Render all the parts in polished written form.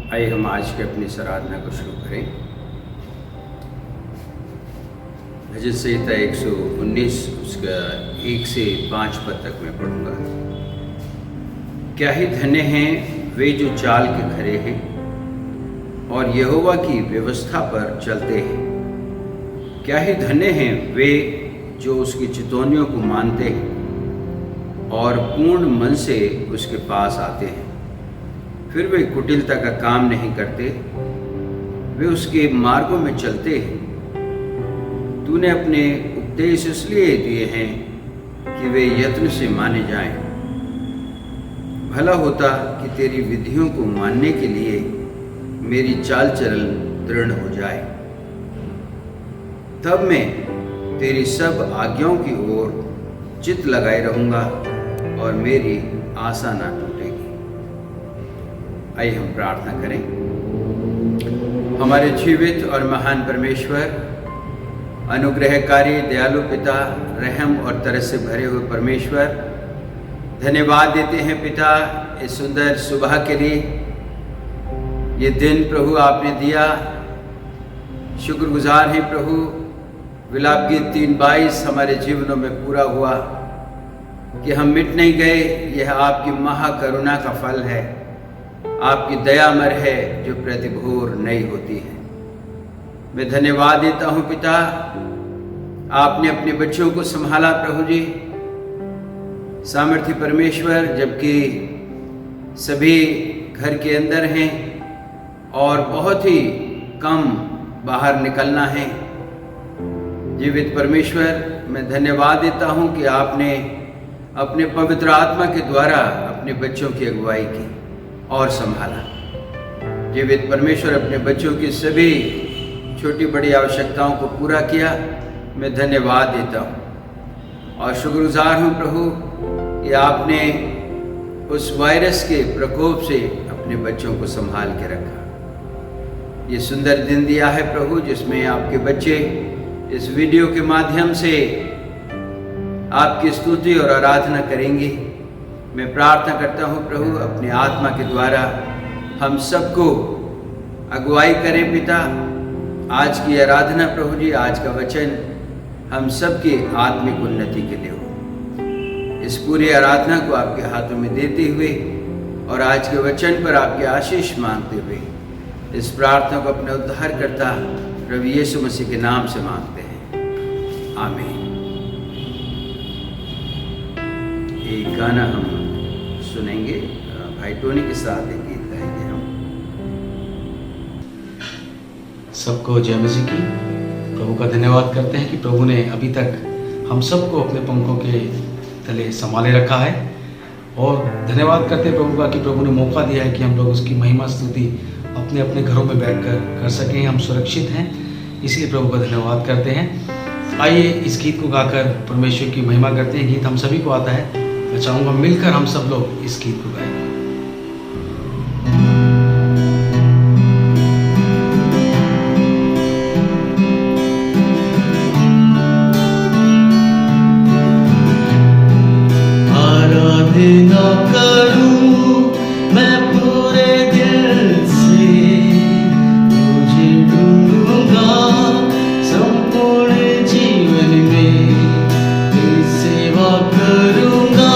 आइए हम आज के अपनी इस आराधना को शुरू करें। भजन संहिता 119 उसका 1 से 5 पद तक मैं पढ़ूंगा। क्या ही धन्य हैं वे जो चाल के खरे हैं और यहोवा की व्यवस्था पर चलते हैं। क्या ही धन्य हैं वे जो उसकी चितौनियों को मानते हैं और पूर्ण मन से उसके पास आते हैं। फिर वे कुटिलता का काम नहीं करते, वे उसके मार्गों में चलते हैं। तूने अपने उपदेश इसलिए दिए हैं कि वे यत्न से माने जाएं। भला होता कि तेरी विधियों को मानने के लिए मेरी चाल चलन दृढ़ हो जाए। तब मैं तेरी सब आज्ञाओं की ओर चित्त लगाए रहूँगा और मेरी आशा ना टूटेगी। आइए हम प्रार्थना करें। हमारे जीवित और महान परमेश्वर, अनुग्रहकारी दयालु पिता, रहम और तरस से भरे हुए परमेश्वर, धन्यवाद देते हैं पिता इस सुंदर सुबह के लिए। ये दिन प्रभु आपने दिया, शुक्रगुजार हैं प्रभु। विलाप गीत 3:22 हमारे जीवनों में पूरा हुआ कि हम मिट नहीं गए। यह आपकी महाकरुणा का फल है, आपकी दयामय है जो प्रतिभोर नई होती है। मैं धन्यवाद देता हूँ पिता, आपने अपने बच्चों को संभाला प्रभु जी। सामर्थ्य परमेश्वर, जबकि सभी घर के अंदर हैं और बहुत ही कम बाहर निकलना है। जीवित परमेश्वर, मैं धन्यवाद देता हूँ कि आपने अपने पवित्र आत्मा के द्वारा अपने बच्चों की अगुवाई की और संभाला। जीवित परमेश्वर, अपने बच्चों की सभी छोटी बड़ी आवश्यकताओं को पूरा किया। मैं धन्यवाद देता हूँ और शुक्रगुजार हूँ प्रभु कि आपने उस वायरस के प्रकोप से अपने बच्चों को संभाल के रखा। ये सुंदर दिन दिया है प्रभु, जिसमें आपके बच्चे इस वीडियो के माध्यम से आपकी स्तुति और आराधना करेंगे। मैं प्रार्थना करता हूँ प्रभु, अपने आत्मा के द्वारा हम सबको अगुवाई करें पिता। आज की आराधना प्रभु जी, आज का वचन हम सबकी आत्मिक उन्नति के लिए हो। इस पूरी आराधना को आपके हाथों में देते हुए और आज के वचन पर आपके आशीष मांगते हुए इस प्रार्थना को अपने उद्धारकर्ता प्रभु यीशु मसीह के नाम से मांगते हैं, आमीन। एक गाना हम सुनेंगे, भाई टोनी के साथ एक गीत गाएंगे हम। सबको जय मसीह की। प्रभु का धन्यवाद करते हैं कि प्रभु ने अभी तक हम सबको अपने पंखों के तले संभाले रखा है और धन्यवाद करते हैं प्रभु का कि प्रभु ने मौका दिया है कि हम लोग उसकी महिमा स्तुति अपने अपने घरों में बैठकर कर सकें। हम सुरक्षित हैं, इसलिए प्रभु का धन्यवाद करते हैं। आइए इस गीत को गाकर परमेश्वर की महिमा करते हैं। गीत हम सभी को आता है, मैं चाहूँगा मिलकर हम सब लोग इस गीत को गाएं। आराधना करूं मैं पूरे दिल से, तुझे ढूंढूंगा संपूर्ण जीवन में, तेरी सेवा करूंगा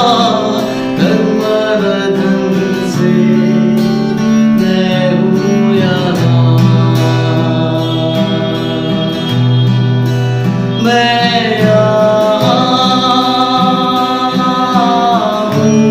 तन मन धन से। मैं हूँ यहाँ, मैं यहाँ हूँ,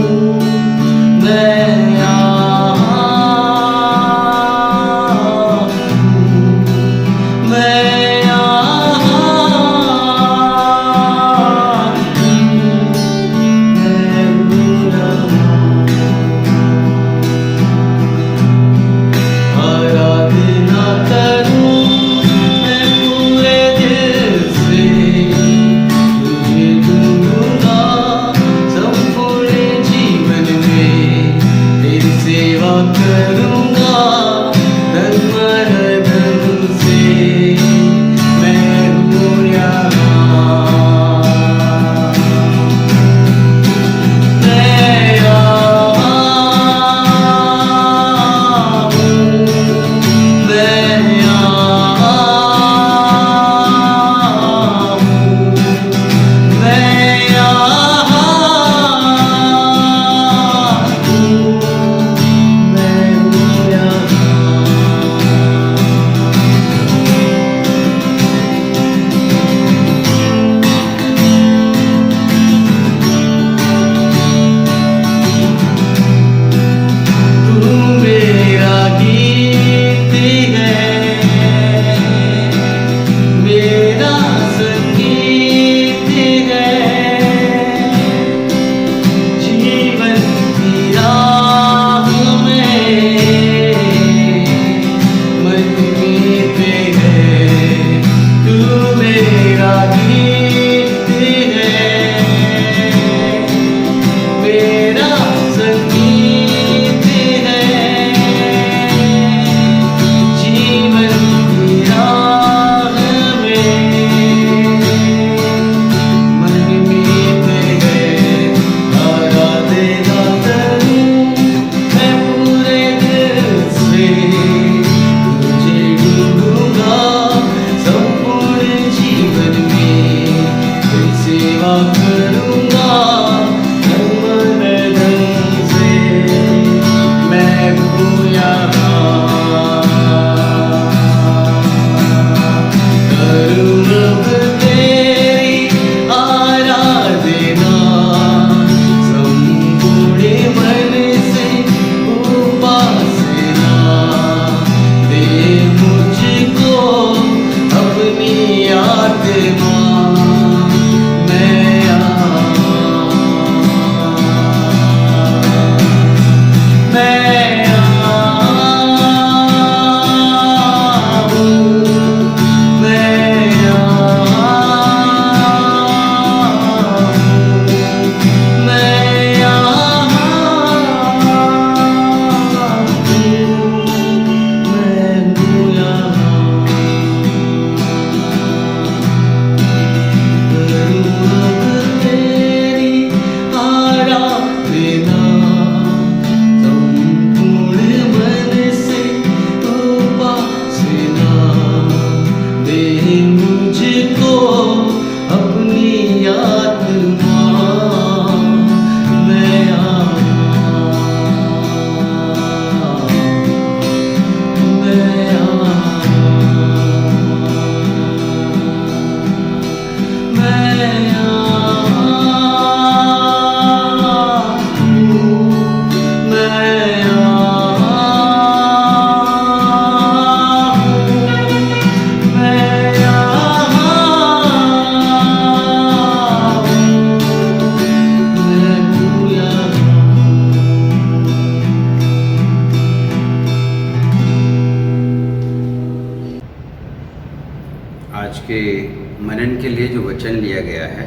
मनन के लिए जो वचन लिया गया है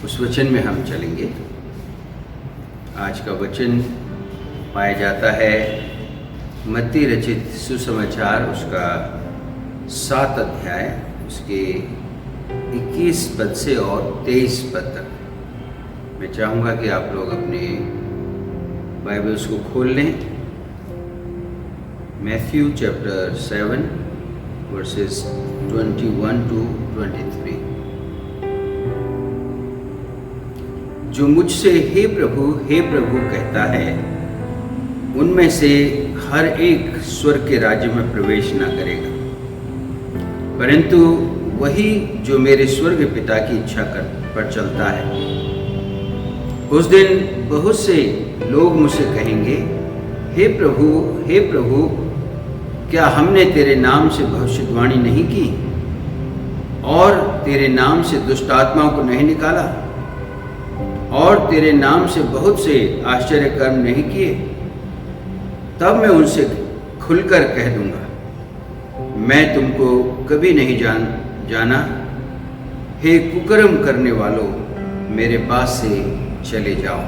उस वचन में हम चलेंगे। आज का वचन पाया जाता है मत्ती रचित सुसमाचार उसका 7 अध्याय उसके 21 पद से और 23 पद तक। मैं चाहूँगा कि आप लोग अपने बाइबल्स को खोल लें। Matthew chapter 7 versus 21 to 23। जो मुझसे हे प्रभु कहता है, उनमें से हर एक स्वर्ग के राज्य में प्रवेश न करेगा, परंतु वही जो मेरे स्वर्ग पिता की इच्छा पर चलता है। उस दिन बहुत से लोग मुझसे कहेंगे, हे प्रभु, क्या हमने तेरे नाम से भविष्यवाणी नहीं की और तेरे नाम से दुष्ट आत्माओं को नहीं निकाला और तेरे नाम से बहुत से आश्चर्य कर्म नहीं किए? तब मैं उनसे खुलकर कह दूंगा, मैं तुमको कभी नहीं जाना। हे कुकर्म करने वालों, मेरे पास से चले जाओ।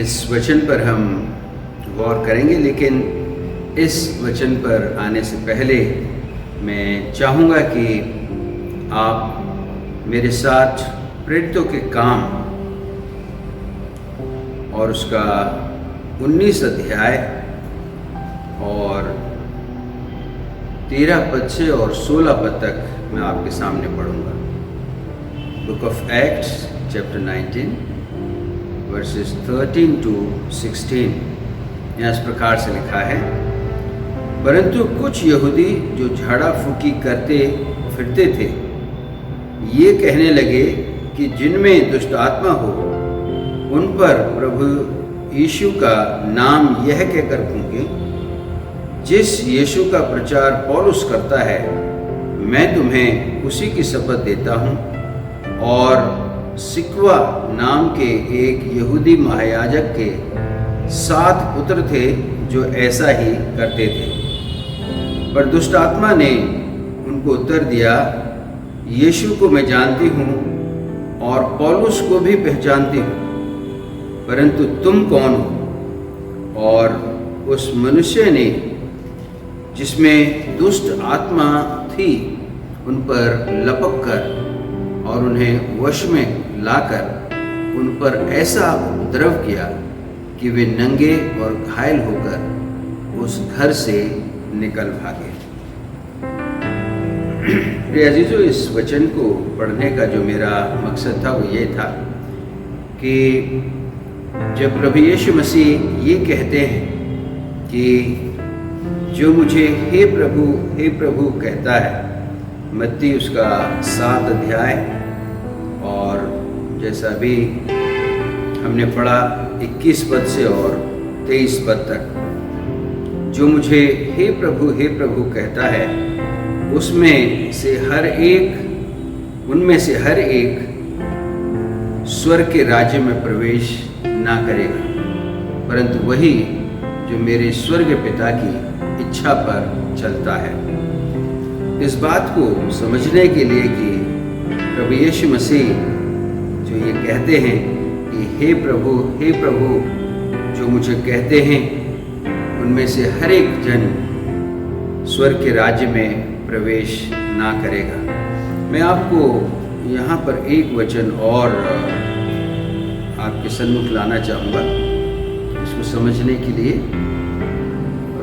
इस वचन पर हम गौर करेंगे, लेकिन इस वचन पर आने से पहले मैं चाहूँगा कि आप मेरे साथ प्रेरितों के काम और उसका 19 अध्याय और 13 पद से और 16 पद तक मैं आपके सामने पढ़ूंगा। Book of acts chapter 19 versus 13 to 16। यहाँ इस प्रकार से लिखा है, परंतु कुछ यहूदी जो झाड़ा फूकी करते फिरते थे, ये कहने लगे कि जिनमें दुष्ट आत्मा हो उन पर प्रभु यीशु का नाम यह कहकर फूंके, जिस यीशु का प्रचार पौलुस करता है, मैं तुम्हें उसी की शपथ देता हूँ। और सिक्वा नाम के एक यहूदी महायाजक के 7 पुत्र थे जो ऐसा ही करते थे। पर दुष्ट आत्मा ने उनको उत्तर दिया, यीशु को मैं जानती हूँ और पौलुस को भी पहचानती हूँ, परंतु तुम कौन हो? और उस मनुष्य ने जिसमें दुष्ट आत्मा थी उन पर लपक कर और उन्हें वश में लाकर उन पर ऐसा उपद्रव किया कि वे नंगे और घायल होकर उस घर से निकल भागे। प्रिय अजीजों, इस वचन को पढ़ने का जो मेरा मकसद था वो ये था कि जब प्रभु यीशु मसीह ये कहते हैं कि जो मुझे हे प्रभु कहता है, मत्ती उसका 7 अध्याय और जैसा अभी हमने पढ़ा 21 पद से और 23 पद तक, जो मुझे हे प्रभु कहता है, उनमें से हर एक स्वर्ग के राज्य में प्रवेश ना करेगा, परंतु वही जो मेरे स्वर्ग पिता की इच्छा पर चलता है। इस बात को समझने के लिए कि प्रभु यीशु मसीह जो ये कहते हैं कि हे प्रभु जो मुझे कहते हैं, उनमें से हर एक जन स्वर्ग के राज्य में प्रवेश ना करेगा। मैं आपको यहाँ पर एक वचन और आपके सन्मुख लाना चाहूँगा इसको समझने के लिए।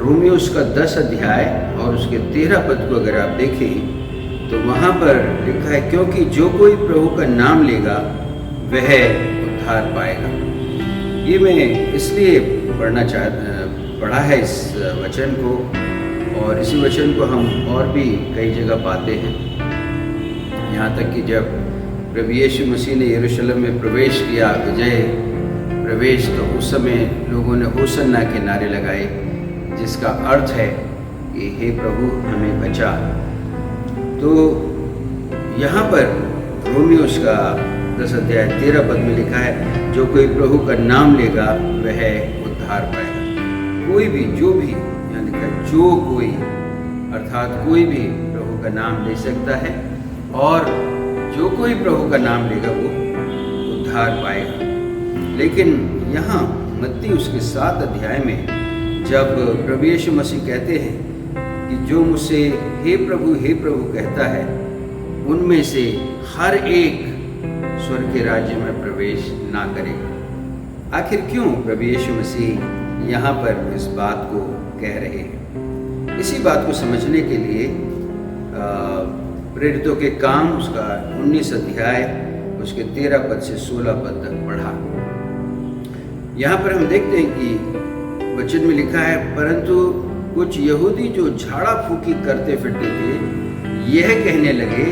रोमियो उसका 10 अध्याय और उसके 13 पद को अगर आप देखें तो वहाँ पर लिखा है, क्योंकि जो कोई प्रभु का नाम लेगा वह उद्धार पाएगा। ये मैं इसलिए पढ़ा है इस वचन को, और इसी वचन को हम और भी कई जगह पाते हैं। यहाँ तक कि जब प्रभु यीशु मसीह ने यरूशलेम में प्रवेश किया, विजय प्रवेश, तो उस समय लोगों ने होसन्ना के नारे लगाए, जिसका अर्थ है कि हे प्रभु हमें बचा। तो यहाँ पर रोमियो उसका 10 अध्याय 13 पद में लिखा है, जो कोई प्रभु का नाम लेगा वह उद्धार पाएगा। कोई भी, जो भी, यहाँ लिखा है जो कोई, अर्थात कोई भी प्रभु का नाम ले सकता है और जो कोई प्रभु का नाम लेगा वो उद्धार पाएगा। लेकिन यहाँ मत्ती उसके 7 अध्याय में जब प्रभु यीशु मसीह कहते हैं कि जो मुझसे हे प्रभु कहता है उनमें से हर एक स्वर्ग के राज्य में प्रवेश ना करेगा। आखिर क्यों प्रभु यीशु मसीह यहाँ पर इस बात को कह रहे हैं? इसी बात को समझने के लिए प्रेरितों के काम उसका 19 अध्याय उसके 13 पद से 16 पद तक पढ़ा। यहाँ पर हम देखते हैं कि वचन में लिखा है, परंतु कुछ यहूदी जो झाड़ा फूकी करते फिरते थे यह कहने लगे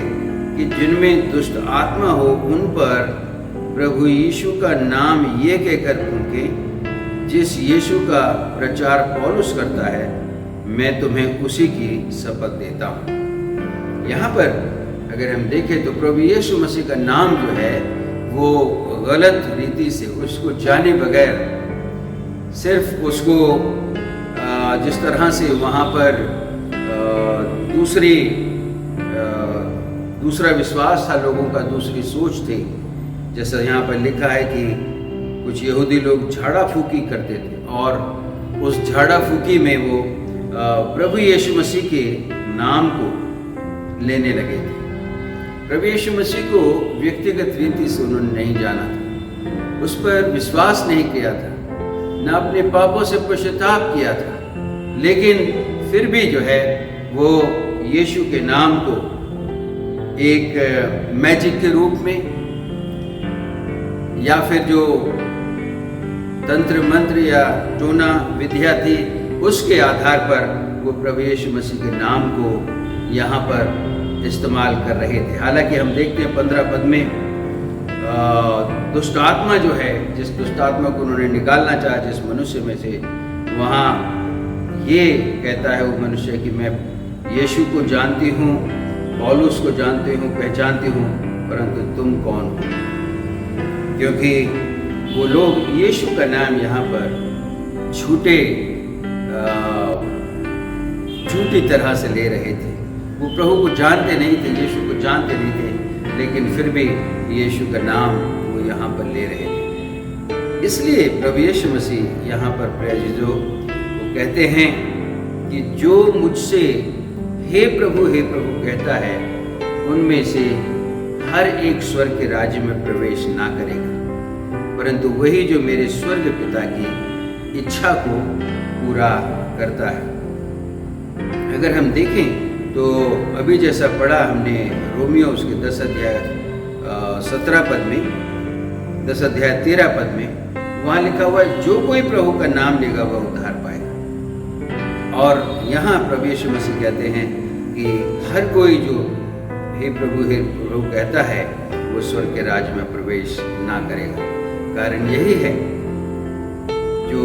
कि जिनमें दुष्ट आत्मा हो उन पर प्रभु यीशु का नाम ये कहकर फूंके, जिस यीशु का प्रचार पौलुस करता है मैं तुम्हें उसी की शपथ देता हूँ। यहाँ पर अगर हम देखें तो प्रभु यीशु मसीह का नाम जो है वो गलत रीति से उसको जाने बगैर सिर्फ उसको जिस तरह से वहाँ पर दूसरा विश्वास था लोगों का, दूसरी सोच थी। जैसा यहाँ पर लिखा है कि कुछ यहूदी लोग झाड़ा फूकी करते थे और उस झाड़ा फूकी में वो प्रभु यीशु मसीह के नाम को लेने लगे थे। प्रभु यीशु मसीह को व्यक्तिगत रीति से उन्होंने नहीं जाना था, उस पर विश्वास नहीं किया था, न अपने पापों से पश्चाताप किया था, लेकिन फिर भी जो है वो यीशु के नाम को एक मैजिक के रूप में या फिर जो तंत्र मंत्र या टोना विद्या थी उसके आधार पर वो प्रभु यीशु मसीह के नाम को यहाँ पर इस्तेमाल कर रहे थे। हालांकि हम देखते हैं 15 पद में दुष्ट आत्मा जो है, जिस दुष्ट आत्मा को उन्होंने निकालना चाहा जिस मनुष्य में से, वहाँ ये कहता है वो मनुष्य कि मैं यीशु को जानती हूँ, पौलुस को जानती हूँ, पहचानती हूँ, परंतु तुम कौन हो? क्योंकि वो लोग यीशु का नाम यहाँ पर झूठी तरह से ले रहे थे। वो प्रभु को जानते नहीं थे, यीशु को जानते नहीं थे, लेकिन फिर भी यीशु का नाम वो यहाँ पर ले रहे थे। इसलिए प्रभु यीशु मसीह यहाँ पर प्रियजनों वो कहते हैं कि जो मुझसे हे प्रभु कहता है उनमें से हर एक स्वर्ग के राज्य में प्रवेश ना करेगा, परंतु वही जो मेरे स्वर्ग पिता की इच्छा को पूरा करता है। अगर हम देखें तो अभी जैसा पढ़ा हमने रोमियो उसके 10 अध्याय 17 पद में, 10 अध्याय 13 पद में वहाँ लिखा हुआ है जो कोई प्रभु का नाम लेगा वह उद्धार पाएगा। और यहाँ प्रभु यीशु मसीह कहते हैं कि हर कोई जो हे प्रभु कहता है वो स्वर्ग के राज्य में प्रवेश ना करेगा। कारण यही है जो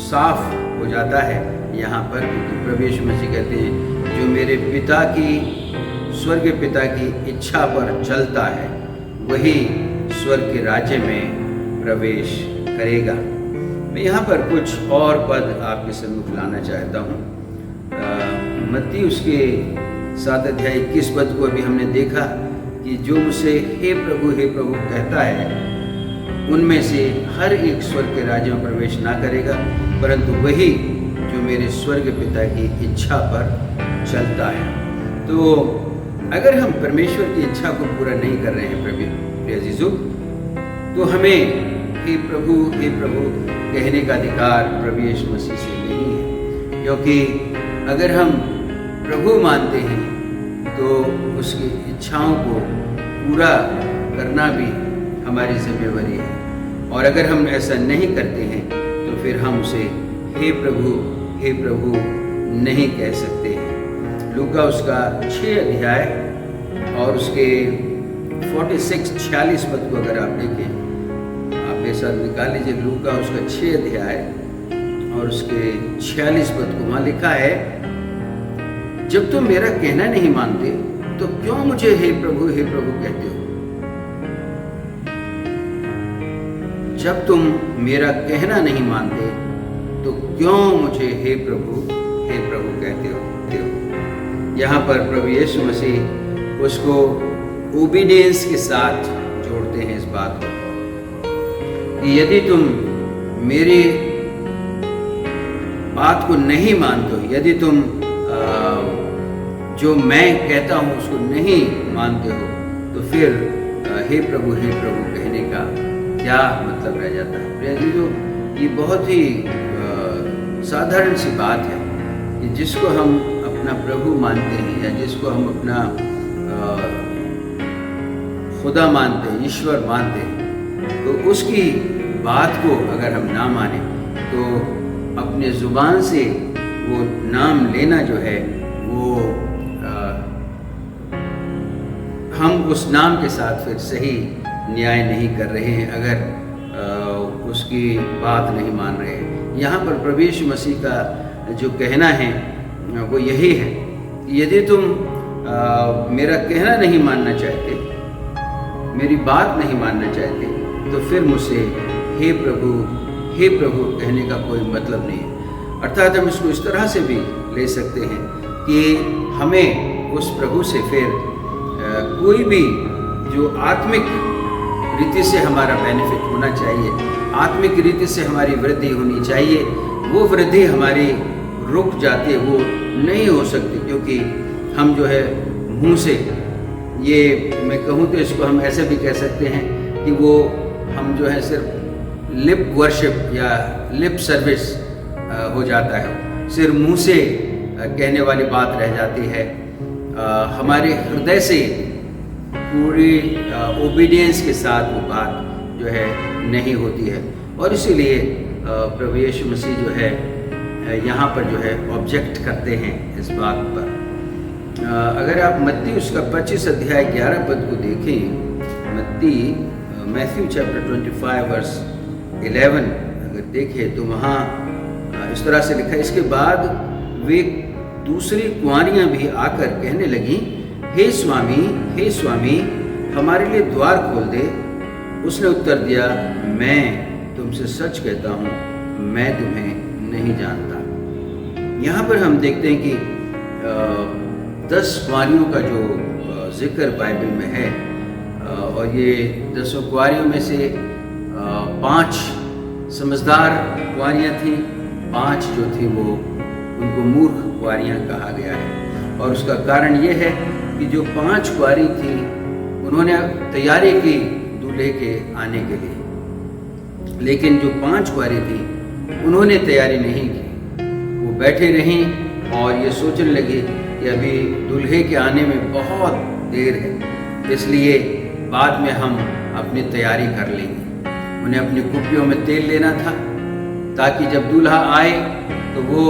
साफ हो जाता है यहाँ पर, क्योंकि प्रभु यीशु मसीह कहते हैं जो मेरे पिता की स्वर्ग पिता की इच्छा पर चलता है वही स्वर्ग के राज्य में प्रवेश करेगा। मैं यहाँ पर कुछ और पद आपके सम्मुख लाना चाहता हूँ। मत्ती उसके 7 अध्याय 21 पद को अभी हमने देखा कि जो मुझसे हे प्रभु कहता है उनमें से हर एक स्वर्ग के राज्य में प्रवेश ना करेगा, परंतु वही जो मेरे स्वर्ग पिता की इच्छा पर चलता है। तो अगर हम परमेश्वर की इच्छा को पूरा नहीं कर रहे हैं प्रिय अजीजों, तो हमें हे प्रभु कहने का अधिकार प्रभु यीशु मसीह से नहीं है। क्योंकि अगर हम प्रभु मानते हैं तो उसकी इच्छाओं को पूरा करना भी हमारी जिम्मेवारी है, और अगर हम ऐसा नहीं करते हैं तो फिर हम उसे हे प्रभु नहीं कह सकते हैं। लूका उसका 6 अध्याय और उसके 46 पद को अगर आप देखें, आप मेरे साथ निकाल लीजिए। लूका उसका 6 अध्याय और उसके 46 पद को वहाँ लिखा है, जब तुम मेरा कहना नहीं मानते तो क्यों मुझे हे प्रभु कहते हो? जब तुम मेरा कहना नहीं मानते तो क्यों मुझे हे प्रभु कहते हो? यहाँ पर प्रभु यीशु मसीह उसको ओबीडियंस के साथ जोड़ते हैं इस बात को कि यदि तुम मेरी बात को नहीं मानते हो, यदि तुम जो मैं कहता हूँ उसको नहीं मानते हो, तो फिर हे प्रभु कहने का क्या मतलब रह जाता है। प्रिय जीजों, ये बहुत ही साधारण सी बात है कि जिसको हम अपना प्रभु मानते हैं या जिसको हम अपना खुदा मानते हैं, ईश्वर मानते हैं, तो उसकी बात को अगर हम ना माने तो अपने ज़ुबान से वो नाम लेना जो है वो हम उस नाम के साथ फिर सही न्याय नहीं कर रहे हैं अगर उसकी बात नहीं मान रहे हैं। यहाँ पर प्रभु यीशु मसीह का जो कहना है वो यही है कि यदि तुम मेरा कहना नहीं मानना चाहते, मेरी बात नहीं मानना चाहते, तो फिर मुझसे हे प्रभु कहने का कोई मतलब नहीं है। अर्थात हम इसको इस तरह से भी ले सकते हैं कि हमें उस प्रभु से फिर कोई भी जो आत्मिक रीति से हमारा बेनिफिट होना चाहिए, आत्मिक रीति से हमारी वृद्धि होनी चाहिए, वो वृद्धि हमारी रुक जाती है, वो नहीं हो सकती, क्योंकि हम जो है मुंह से, ये मैं कहूँ तो इसको हम ऐसे भी कह सकते हैं कि वो हम जो है सिर्फ लिप वर्शिप या लिप सर्विस हो जाता है, सिर्फ मुंह से कहने वाली बात रह जाती है, हमारे हृदय से पूरी ओबीडियंस के साथ वो बात जो है नहीं होती है। और इसीलिए प्रभु यीशु मसीह जो है यहाँ पर जो है ऑब्जेक्ट करते हैं इस बात पर। अगर आप मत्ती उसका 25 अध्याय 11 पद को देखें, मैथ्यू चैप्टर 25 वर्स 11 अगर देखें तो वहाँ इस तरह से लिखा है, इसके बाद वे दूसरी कुंवारियाँ भी आकर कहने लगी, हे स्वामी हमारे लिए द्वार खोल दे। उसने उत्तर दिया, मैं तुमसे सच कहता हूँ, मैं तुम्हें नहीं जानता। यहाँ पर हम देखते हैं कि 10 कुंवारियों का जो जिक्र बाइबल में है, और ये 10 कुंवारियों में से 5 समझदार कुंवारियाँ थीं, 5 जो थी वो उनको मूर्ख कुंवारियाँ कहा गया है। और उसका कारण ये है कि जो 5 कुंवारी थी उन्होंने तैयारी की दूल्हे के आने के लिए, लेकिन जो 5 कुंवारी थी उन्होंने तैयारी नहीं की, वो बैठे रहीं और ये सोचने लगी कि अभी दूल्हे के आने में बहुत देर है, इसलिए बाद में हम अपनी तैयारी कर लेंगे। उन्हें अपनी कुप्पियों में तेल लेना था ताकि जब दूल्हा आए तो वो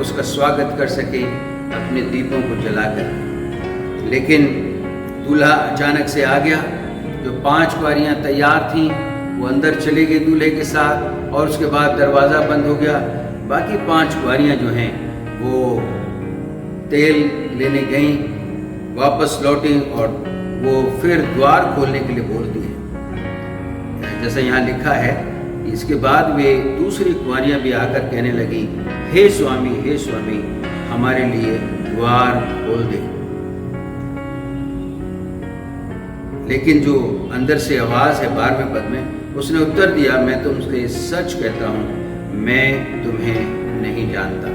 उसका स्वागत कर सके अपने दीपों को जलाकर। लेकिन दूल्हा अचानक से आ गया। जो 5 कुंवारियाँ तैयार थीं वो अंदर चले गई दूल्हे के साथ, और उसके बाद दरवाज़ा बंद हो गया। बाकी 5 कुंवारियाँ जो हैं वो तेल लेने गईं, वापस लौटी और वो फिर द्वार खोलने के लिए बोलती हैं। जैसा यहाँ लिखा है, इसके बाद वे दूसरी कुंवारियाँ भी आकर कहने लगी, हे स्वामी हमारे लिए द्वार खोल दे। लेकिन जो अंदर से आवाज़ है 12वें पद में, उसने उत्तर दिया, मैं तुमसे सच कहता हूँ, मैं तुम्हें नहीं जानता।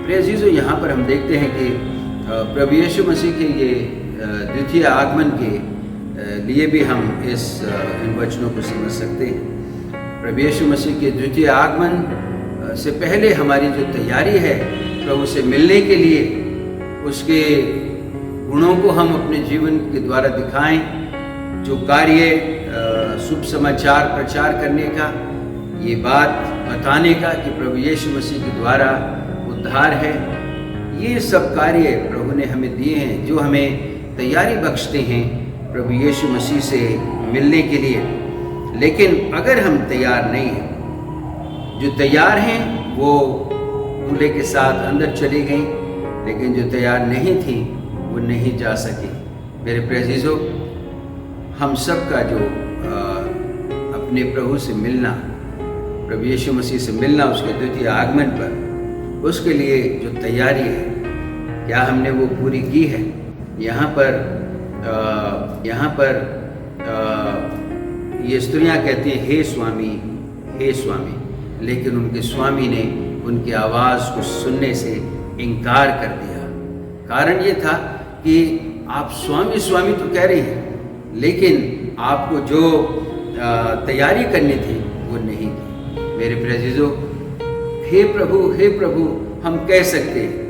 प्रिय अजीजों, यहाँ पर हम देखते हैं कि प्रभु यीशु मसीह के ये द्वितीय आगमन के लिए भी हम इन वचनों को समझ सकते हैं। प्रभु यीशु मसीह के द्वितीय आगमन से पहले हमारी जो तैयारी है प्रभु से मिलने के लिए, उसके गुणों को हम अपने जीवन के द्वारा दिखाएं, जो कार्य शुभ समाचार प्रचार करने का, ये बात बताने का कि प्रभु यीशु मसीह के द्वारा उद्धार है, ये सब कार्य प्रभु ने हमें दिए हैं जो हमें तैयारी बख्शते हैं प्रभु यीशु मसीह से मिलने के लिए। लेकिन अगर हम तैयार नहीं हैं, जो तैयार हैं वो दूल्हे के साथ अंदर चली गई, लेकिन जो तैयार नहीं थी वो नहीं जा सकी। मेरे प्रिय अजीजों, हम सब का जो अपने प्रभु से मिलना, प्रभु यीशु मसीह से मिलना उसके द्वितीय आगमन पर, उसके लिए जो तैयारी है क्या हमने वो पूरी की है? यहाँ पर ये स्त्रियाँ कहती हैं हे स्वामी, हे स्वामी, लेकिन उनके स्वामी ने उनकी आवाज़ को सुनने से इनकार कर दिया। कारण ये था कि आप स्वामी स्वामी तो कह रही हैं, लेकिन आपको जो तैयारी करनी थी वो नहीं की। मेरे प्रियजनों, हे प्रभु हम कह सकते हैं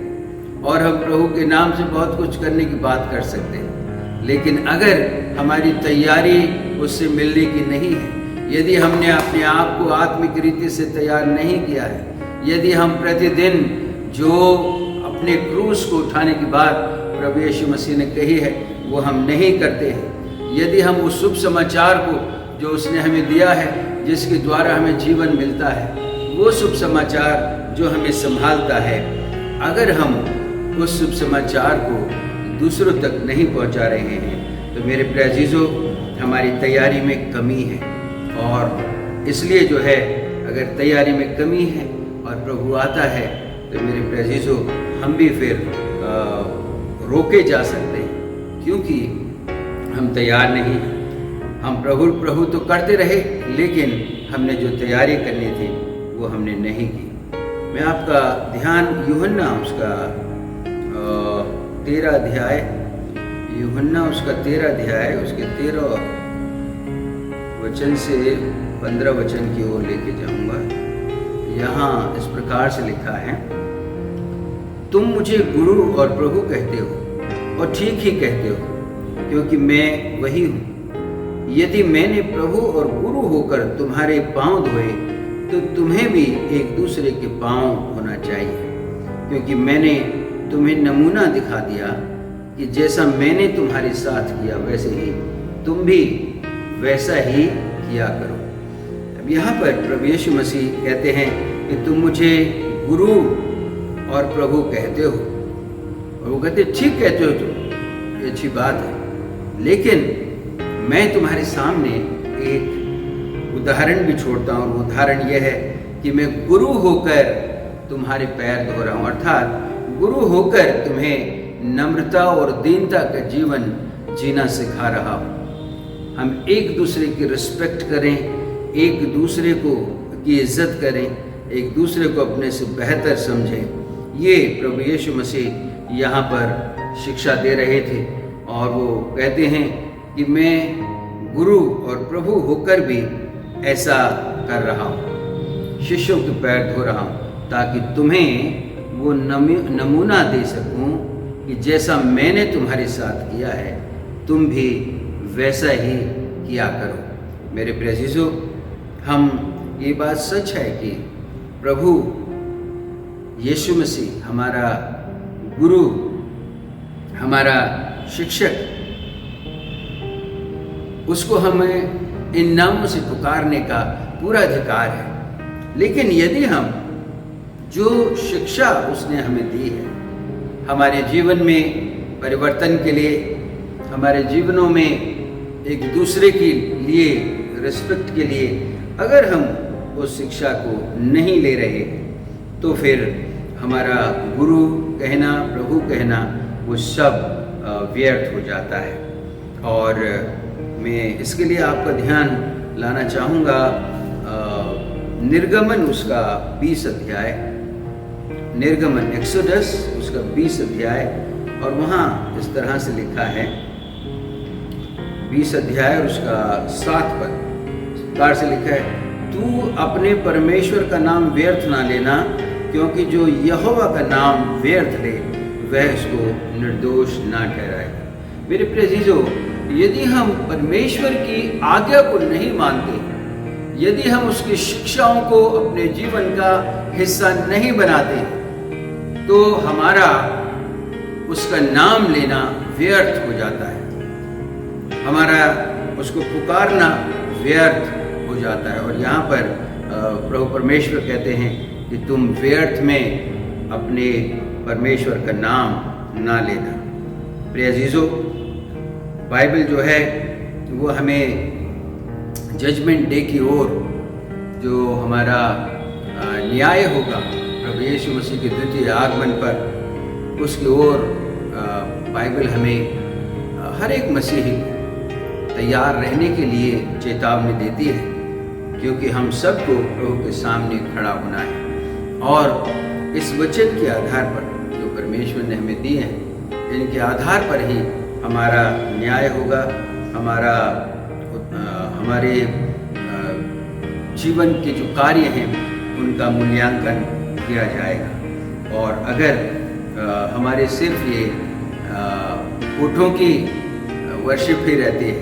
और हम प्रभु के नाम से बहुत कुछ करने की बात कर सकते हैं, लेकिन अगर हमारी तैयारी उससे मिलने की नहीं है, यदि हमने अपने आप को आत्मिक रीति से तैयार नहीं किया है, यदि हम प्रतिदिन जो अपने क्रूस को उठाने की बात प्रभु यीशु मसीह ने कही है वो हम नहीं करते हैं, यदि हम उस शुभ समाचार को जो उसने हमें दिया है, जिसके द्वारा हमें जीवन मिलता है, वो शुभ समाचार जो हमें संभालता है, अगर हम उस शुभ समाचार को दूसरों तक नहीं पहुंचा रहे हैं, तो मेरे प्रिय अजीजों, हमारी तैयारी में कमी है। और इसलिए जो है, अगर तैयारी में कमी है और प्रभु आता है, तो मेरे प्रिय अजीजों, हम भी फिर रोके जा सकते हैं, क्योंकि हम तैयार नहीं हैं। हम प्रभु तो करते रहे, लेकिन हमने जो तैयारी करनी थी वो हमने नहीं की। मैं आपका ध्यान यूहन्ना उसका 13 अध्याय, यूहन्ना उसका 13 अध्याय, उसके 13 वचन से 15 वचन की ओर लेके जाऊंगा। यहाँ इस प्रकार से लिखा है, तुम मुझे गुरु और प्रभु कहते हो और ठीक ही कहते हो, क्योंकि मैं वही हूँ। यदि मैंने प्रभु और गुरु होकर तुम्हारे पांव धोए, तो तुम्हें भी एक दूसरे के पांव होना चाहिए, क्योंकि मैंने तुम्हें नमूना दिखा दिया कि जैसा मैंने तुम्हारे साथ किया वैसे ही तुम भी वैसा ही किया करो। अब यहाँ पर प्रभु यीशु मसीह कहते हैं कि तुम मुझे गुरु और प्रभु कहते हो, और वो कहते ठीक कहते हो तुम, ये अच्छी बात है, लेकिन मैं तुम्हारे सामने एक उदाहरण भी छोड़ता हूँ। और उदाहरण यह है कि मैं गुरु होकर तुम्हारे पैर धो रहा हूँ, अर्थात गुरु होकर तुम्हें नम्रता और दीनता का जीवन जीना सिखा रहा हूँ। हम एक दूसरे की रिस्पेक्ट करें, एक दूसरे को की इज्जत करें, एक दूसरे को अपने से बेहतर समझें। ये प्रभु यीशु मसीह यहाँ पर शिक्षा दे रहे थे, और वो कहते हैं कि मैं गुरु और प्रभु होकर भी ऐसा कर रहा हूँ, शिष्यों के पैर धो रहा हूँ, ताकि तुम्हें वो नमूना दे सकूँ कि जैसा मैंने तुम्हारे साथ किया है, तुम भी वैसा ही किया करो। मेरे प्रिय अजीजों, हम ये बात सच है कि प्रभु यीशु मसीह हमारा गुरु, हमारा शिक्षक, उसको हमें इन नामों से पुकारने का पूरा अधिकार है। लेकिन यदि हम जो शिक्षा उसने हमें दी है, हमारे जीवन में परिवर्तन के लिए, हमारे जीवनों में एक दूसरे के लिए रिस्पेक्ट के लिए, अगर हम उस शिक्षा को नहीं ले रहे, तो फिर हमारा गुरु कहना, प्रभु कहना, वो सब व्यर्थ हो जाता है। और मैं इसके लिए आपका ध्यान लाना चाहूँगा निर्गमन उसका 20 अध्याय, निर्गमन एक्सोडस उसका 20 अध्याय, और वहाँ इस तरह से लिखा है, 20 अध्याय और उसका 7 पद, इस प्रकार से लिखा है, तू अपने परमेश्वर का नाम व्यर्थ ना लेना, क्योंकि जो यहोवा का नाम व्यर्थ ले वह उसको निर्दोष ना ठहराएगा। मेरे प्रिय अजीजों, यदि हम परमेश्वर की आज्ञा को नहीं मानते, यदि हम उसकी शिक्षाओं को अपने जीवन का हिस्सा नहीं बनाते, तो हमारा उसका नाम लेना व्यर्थ हो जाता है, हमारा उसको पुकारना व्यर्थ हो जाता है। और यहाँ पर प्रभु परमेश्वर कहते हैं कि तुम व्यर्थ में अपने परमेश्वर का नाम ना लेना। प्रिय अजीजों, बाइबल जो है वो हमें जजमेंट डे की ओर, जो हमारा न्याय होगा प्रभु यीशु मसीह के द्वितीय आगमन पर, उसकी ओर बाइबल हमें हर एक मसीही को तैयार रहने के लिए चेतावनी देती है, क्योंकि हम सबको प्रभु के सामने खड़ा होना है। और इस वचन के आधार पर जो परमेश्वर ने हमें दिए हैं, इनके आधार पर ही हमारा न्याय होगा, हमारे जीवन के जो कार्य हैं उनका मूल्यांकन किया जाएगा। और अगर हमारे सिर्फ ये होठों की वर्शिप ही रहती है,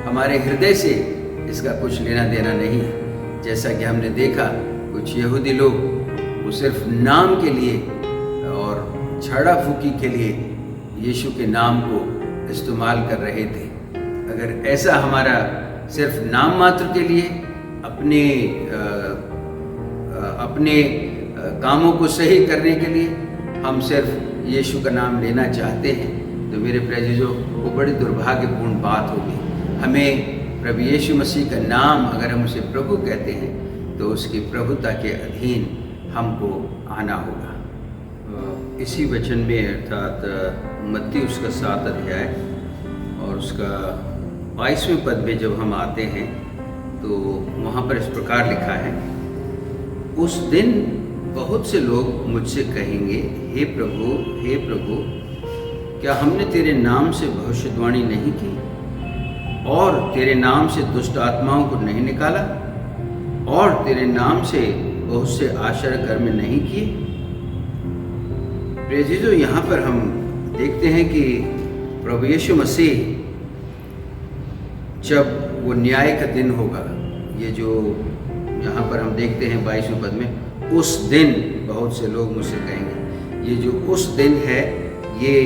हमारे हृदय से इसका कुछ लेना देना नहीं है, जैसा कि हमने देखा कुछ यहूदी लोग वो सिर्फ नाम के लिए और छाड़ा फूकी के लिए यीशु के नाम को इस्तेमाल कर रहे थे। अगर ऐसा हमारा सिर्फ नाम मात्र के लिए अपने कामों को सही करने के लिए हम सिर्फ यीशु का नाम लेना चाहते हैं, तो मेरे प्रियजनों, वो बड़ी दुर्भाग्यपूर्ण बात होगी। हमें प्रभु यीशु मसीह का नाम, अगर हम उसे प्रभु कहते हैं, तो उसकी प्रभुता के अधीन हमको आना होगा। इसी वचन में अर्थात मत्ती उसका 7 अध्याय और उसका 22वें पद में जब हम आते हैं तो वहाँ पर इस प्रकार लिखा है, उस दिन बहुत से लोग मुझसे कहेंगे, हे प्रभु, क्या हमने तेरे नाम से भविष्यवाणी नहीं की और तेरे नाम से दुष्ट आत्माओं को नहीं निकाला और तेरे नाम से बहुत से आश्चर्य कर्म नहीं किए? प्रियजनों, यहाँ पर हम देखते हैं कि प्रभु यीशु मसीह जब वो न्याय का दिन होगा, ये जो यहाँ पर हम देखते हैं 22वें पद में, उस दिन बहुत से लोग मुझसे कहेंगे, ये जो उस दिन है, ये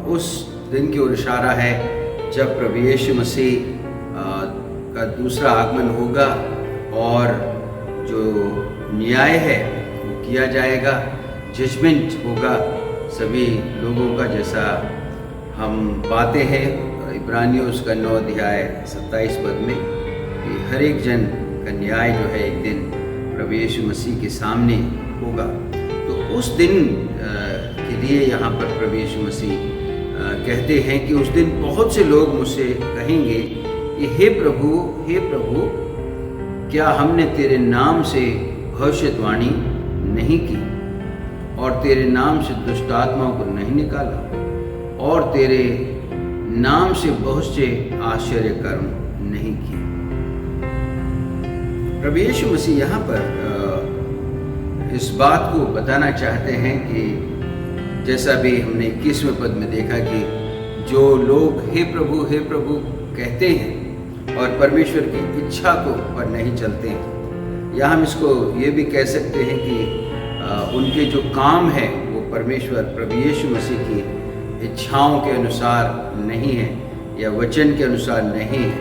उस दिन की ओर इशारा है जब प्रभु यीशु मसीह का दूसरा आगमन होगा और जो न्याय है वो किया जाएगा, जजमेंट होगा सभी लोगों का, जैसा हम पाते हैं इब्रानियों उसका 9 अध्याय 27 पद में कि हर एक जन का न्याय जो है एक दिन प्रभु यीशु मसीह के सामने होगा। तो उस दिन के लिए यहाँ पर प्रभु यीशु मसीह कहते हैं कि उस दिन बहुत से लोग मुझसे कहेंगे कि हे प्रभु, क्या हमने तेरे नाम से भविष्यवाणी नहीं की और तेरे नाम से दुष्ट आत्माओं को नहीं निकाला और तेरे नाम से बहुत से आश्चर्य कर्म नहीं किए? प्रभु यीशु मसीह यहाँ पर इस बात को बताना चाहते हैं कि जैसा भी हमने 21वें पद में देखा कि जो लोग हे प्रभु कहते हैं और परमेश्वर की इच्छा को पर नहीं चलते हैं, या हम इसको ये भी कह सकते हैं कि उनके जो काम है वो परमेश्वर प्रभु यीशु मसीह की इच्छाओं के अनुसार नहीं है या वचन के अनुसार नहीं है।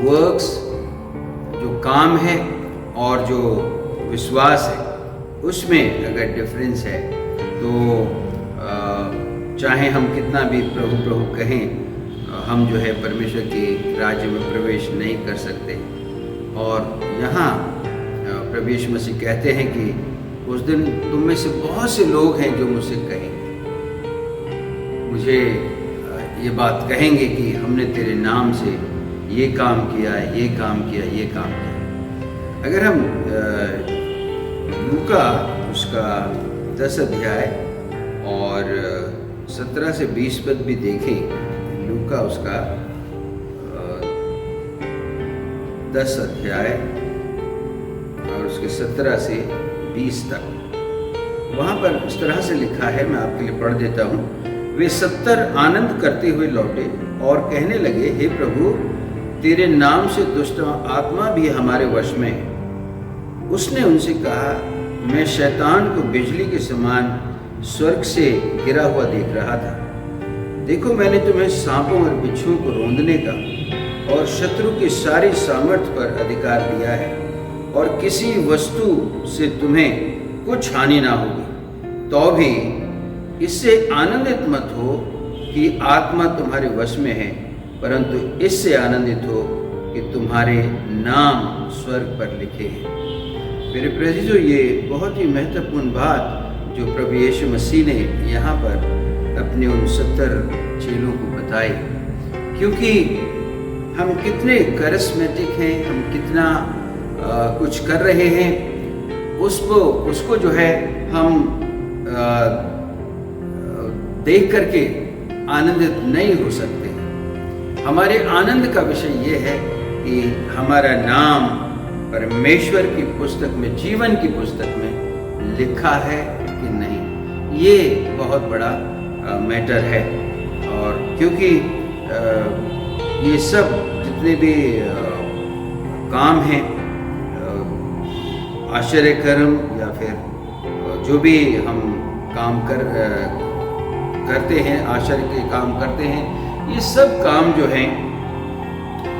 वर्क्स जो काम है और जो विश्वास है उसमें अगर डिफरेंस है तो चाहे हम कितना भी प्रभु कहें, हम जो है परमेश्वर के राज्य में प्रवेश नहीं कर सकते। और यहाँ प्रभु यीशु मसीह कहते हैं कि उस दिन तुम में से बहुत से लोग हैं जो मुझसे कहेंगे, मुझे ये बात कहेंगे कि हमने तेरे नाम से ये काम किया, ये काम किया, ये काम किया। अगर हम लूका उसका 10 अध्याय और 17 से 20 पद भी देखें, लूका उसका 10 अध्याय और उसके 17 से 20 तक, वहाँ पर इस तरह से लिखा है, मैं आपके लिए पढ़ देता हूँ। वे 70 आनंद करते हुए लौटे और कहने लगे, हे प्रभु, तेरे नाम से दुष्ट आत्मा भी हमारे वश में है। उसने उनसे कहा, मैं शैतान को बिजली के समान स्वर्ग से गिरा हुआ देख रहा था। देखो, मैंने तुम्हें सांपों और बिच्छुओं को रौंदने का और शत्रु की सारी सामर्थ्य पर अधिकार दिया है, और किसी वस्तु से तुम्हें कुछ हानि ना होगी। तो भी इससे आनंदित मत हो कि आत्मा तुम्हारे वश में है, परंतु इससे आनंदित हो कि तुम्हारे नाम स्वर्ग पर लिखे हैं। मेरे प्रियजनों, ये बहुत ही महत्वपूर्ण बात जो प्रभु यीशु मसीह ने यहाँ पर अपने उन 70 चेलों को बताए, क्योंकि हम कितने करिस्मेटिक हैं, हम कितना कुछ कर रहे हैं, उसको जो है हम देख करके आनंदित नहीं हो सकते। हमारे आनंद का विषय ये है कि हमारा नाम परमेश्वर की पुस्तक में, जीवन की पुस्तक में लिखा है कि नहीं। ये बहुत बड़ा मैटर है। और क्योंकि ये सब जितने भी काम हैं, आश्चर्य कर्म या फिर जो भी हम काम करते हैं, आश्चर्य के काम करते हैं, ये सब काम जो हैं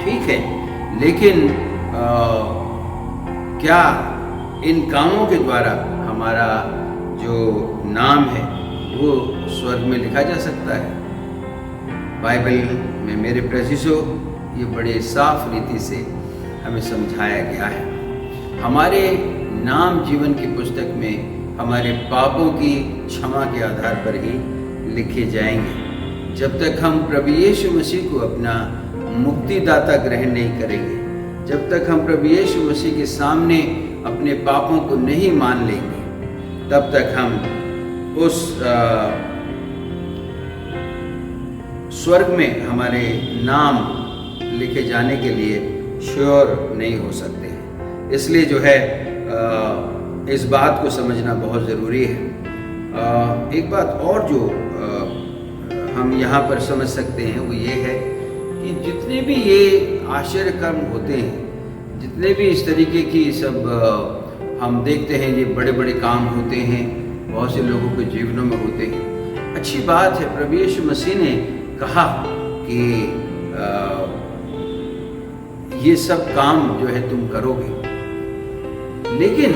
ठीक है, लेकिन क्या इन कामों के द्वारा हमारा जो नाम है वो स्वर्ग में लिखा जा सकता है? बाइबल में मेरे प्रेसिसो ये बड़े साफ रीति से हमें समझाया गया है। हमारे नाम जीवन की पुस्तक में हमारे पापों की क्षमा के आधार पर ही लिखे जाएंगे। जब तक हम प्रभु यीशु मसीह को अपना मुक्तिदाता ग्रहण नहीं करेंगे, जब तक हम प्रभु यीशु मसीह के सामने अपने पापों को नहीं मान लेंगे, तब तक हम उस स्वर्ग में हमारे नाम लिखे जाने के लिए श्योर नहीं हो सकते हैं। इसलिए जो है इस बात को समझना बहुत ज़रूरी है। एक बात और जो हम यहाँ पर समझ सकते हैं वो ये है कि जितने भी ये आश्चर्य कर्म होते हैं, जितने भी इस तरीके की सब हम देखते हैं, ये बड़े बड़े काम होते हैं, बहुत से लोगों के जीवनों में होते हैं। अच्छी बात है, प्रभु यीशु मसीह ने कहा कि ये सब काम जो है तुम करोगे, लेकिन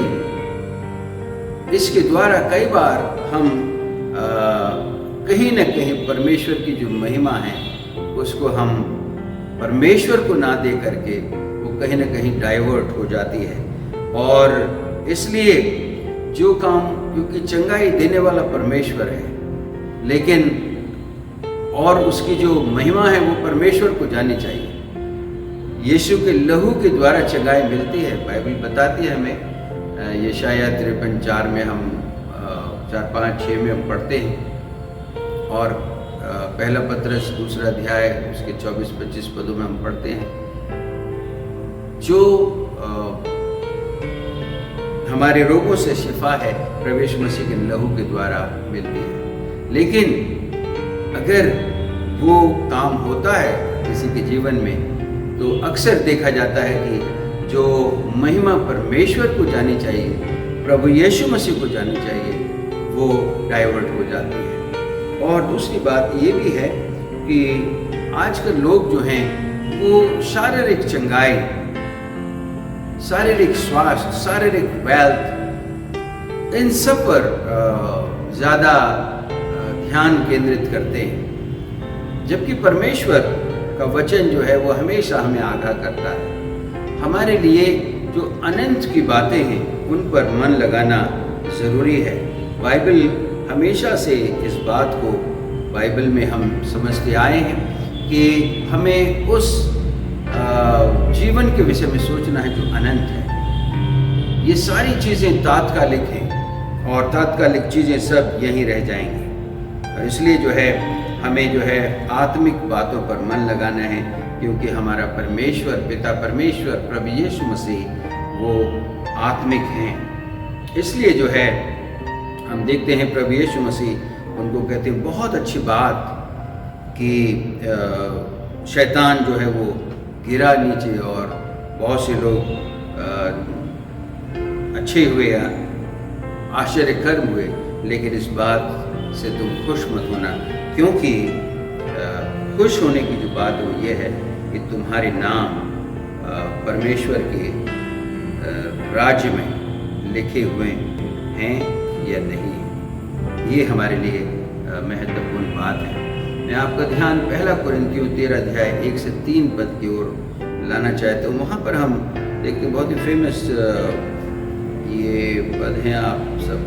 इसके द्वारा कई बार हम कहीं न कहीं परमेश्वर की जो महिमा है उसको हम परमेश्वर को ना दे करके वो कहीं न कहीं डाइवर्ट हो जाती है। और इसलिए जो काम, क्योंकि चंगाई देने वाला परमेश्वर है, लेकिन और उसकी जो महिमा है वो परमेश्वर को जानी चाहिए। यीशु के लहू के द्वारा चंगाई मिलती है। बाइबल बताती है हमें, यशायाह 53:4 में हम 4-5-6 में हम पढ़ते हैं, और पहला पत्रस 2 अध्याय उसके 24-25 पदों में हम पढ़ते हैं, जो हमारे रोगों से शिफा है प्रभु यीशु मसीह के लहू के द्वारा मिलती है। लेकिन अगर वो काम होता है किसी के जीवन में, तो अक्सर देखा जाता है कि जो महिमा परमेश्वर को जानी चाहिए, प्रभु यीशु मसीह को जानी चाहिए, वो डाइवर्ट हो जाती है। और दूसरी बात ये भी है कि आजकल लोग जो हैं वो शारीरिक चंगाई, शारीरिक स्वास्थ्य, शारीरिक वेल्थ, इन सब पर ज़्यादा ध्यान केंद्रित करते हैं, जबकि परमेश्वर का वचन जो है वो हमेशा हमें आगाह करता है। हमारे लिए जो अनंत की बातें हैं उन पर मन लगाना ज़रूरी है। बाइबल हमेशा से इस बात को बाइबल में हम समझते आए हैं कि हमें उस जीवन के विषय में सोचना है जो अनंत है। ये सारी चीज़ें तात्कालिक हैं और तात्कालिक चीज़ें सब यहीं रह जाएंगी, और इसलिए जो है हमें जो है आत्मिक बातों पर मन लगाना है, क्योंकि हमारा परमेश्वर, पिता परमेश्वर, प्रभु यीशु मसीह वो आत्मिक हैं। इसलिए जो है हम देखते हैं प्रभु यीशु मसीह उनको कहते हैं बहुत अच्छी बात कि शैतान जो है वो गिरा नीचे और बहुत से लोग अच्छे हुए, आश्चर्य कर्म हुए, लेकिन इस बात से तुम खुश मत होना, क्योंकि खुश होने की जो बात वो ये है कि तुम्हारे नाम परमेश्वर के राज्य में लिखे हुए हैं या नहीं। ये हमारे लिए महत्वपूर्ण बात है। मैं आपका ध्यान 1 कुरिन्थियों 13 अध्याय 1 से 3 पद की ओर लाना चाहता हूँ। वहाँ पर हम देखते हैं बहुत ही फेमस ये पद हैं, आप सब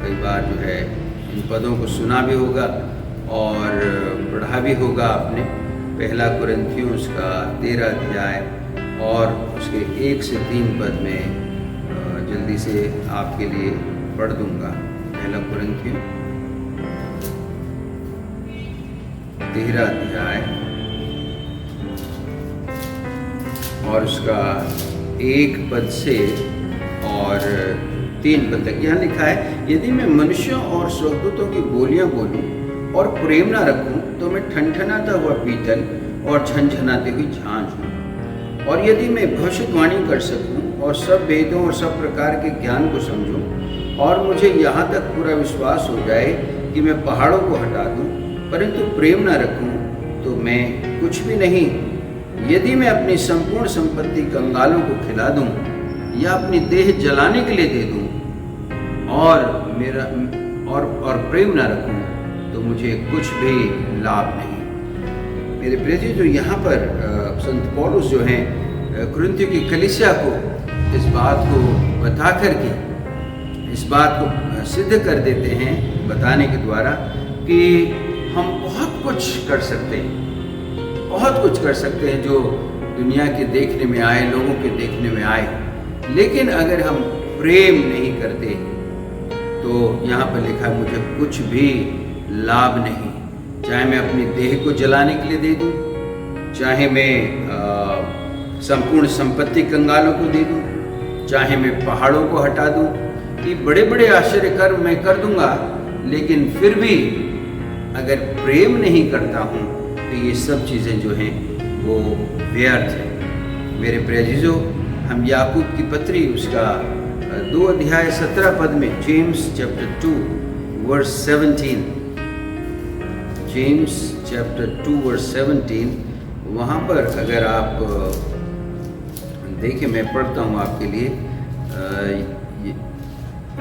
कई बार जो है इन पदों को सुना भी होगा और पढ़ा भी होगा आपने। पहला कुरिन्थियों उसका 13 अध्याय और उसके 1 से 3 पद में जल्दी से आपके लिए पढ़ दूंगा। पहला कुरिन्थियों 13 अध्याय और उसका 1 पद से और 3 पद तक। यहाँ लिखा है, यदि मैं मनुष्यों और स्वर्गदूतों की बोलियां बोलूं और प्रेम ना रखूं तो मैं ठनठनाता हुआ पीतल और झनझनाती हुई झांझ हूँ। और यदि मैं भविष्यवाणी कर सकूं और सब वेदों और सब प्रकार के ज्ञान को समझूं और मुझे यहाँ तक पूरा विश्वास हो जाए कि मैं पहाड़ों को हटा दूं, परंतु प्रेम ना रखूं तो मैं कुछ भी नहीं। यदि मैं अपनी संपूर्ण संपत्ति कंगालों को खिला दूं या अपनी देह जलाने के लिए दे दूं और मेरा और प्रेम ना रखूं तो मुझे कुछ भी लाभ नहीं। मेरे प्रिय, जो यहाँ पर संत पौलुस जो हैं कुरिन्थियों की कलीसिया को इस बात को बता करके इस बात को सिद्ध कर देते हैं बताने के द्वारा कि हम बहुत कुछ कर सकते हैं, बहुत कुछ कर सकते हैं जो दुनिया के देखने में आए, लोगों के देखने में आए, लेकिन अगर हम प्रेम नहीं करते तो यहाँ पर लिखा मुझे कुछ भी लाभ नहीं। चाहे मैं अपनी देह को जलाने के लिए दे दूँ, चाहे मैं संपूर्ण संपत्ति कंगालों को दे दूँ, चाहे मैं पहाड़ों को हटा दूँ, कि बड़े बड़े आश्चर्य कर्म मैं कर दूंगा, लेकिन फिर भी अगर प्रेम नहीं करता हूँ तो ये सब चीज़ें जो हैं वो व्यर्थ है। मेरे प्रियजनों, हम याकूब की पत्री उसका 2 अध्याय 17 पद में, James chapter 2 verse 17, James chapter 2 verse 17, वहाँ पर अगर आप देखें, मैं पढ़ता हूँ आपके लिए।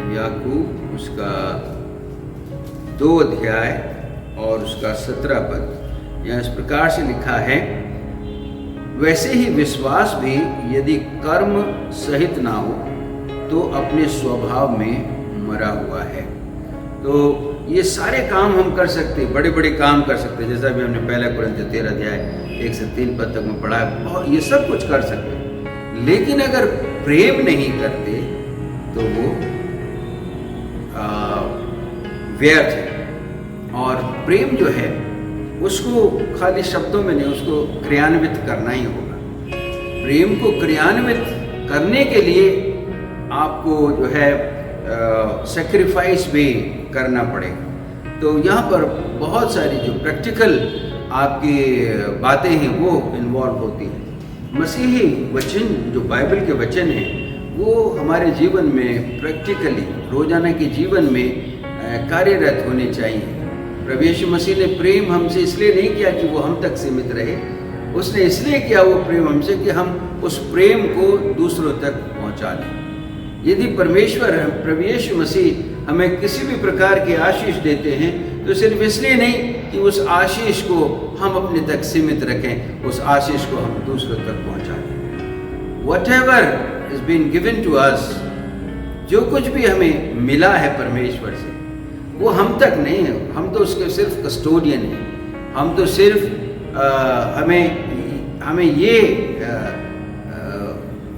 याकूब उसका 2 अध्याय और उसका 17 पद, यहाँ इस प्रकार से लिखा है, वैसे ही विश्वास भी यदि कर्म सहित ना हो तो अपने स्वभाव में मरा हुआ है। तो ये सारे काम हम कर सकते हैं, बड़े बड़े काम कर सकते हैं, जैसा भी हमने पहला कुरिन्थियों 13 अध्याय 1 से 3 पद तक में पढ़ा है, ये सब कुछ कर सकते हैं, लेकिन अगर प्रेम नहीं करते तो वो व्यर्थ है। और प्रेम जो है उसको खाली शब्दों में नहीं, उसको क्रियान्वित करना ही होगा। प्रेम को क्रियान्वित करने के लिए आपको जो है सैक्रिफाइस भी करना पड़ेगा। तो यहाँ पर बहुत सारी जो प्रैक्टिकल आपकी बातें हैं वो इन्वॉल्व होती हैं। मसीही वचन जो बाइबल के वचन हैं वो हमारे जीवन में प्रैक्टिकली रोजाना के जीवन में कार्यरत होने चाहिए। प्रभु यीशु मसीह ने प्रेम हमसे इसलिए नहीं किया कि वो हम तक सीमित रहे, उसने इसलिए किया वो प्रेम हमसे कि हम उस प्रेम को दूसरों तक पहुंचा दें। यदि परमेश्वर प्रभु यीशु मसीह हमें किसी भी प्रकार की आशीष देते हैं तो सिर्फ इसलिए नहीं कि उस आशीष को हम अपने तक सीमित रखें, उस आशीष को हम दूसरों तक पहुंचा दें। Whatever is been given to us, जो कुछ भी हमें मिला है परमेश्वर से, वो हम तक नहीं है, हम तो उसके सिर्फ कस्टोडियन हैं। हम तो सिर्फ हमें ये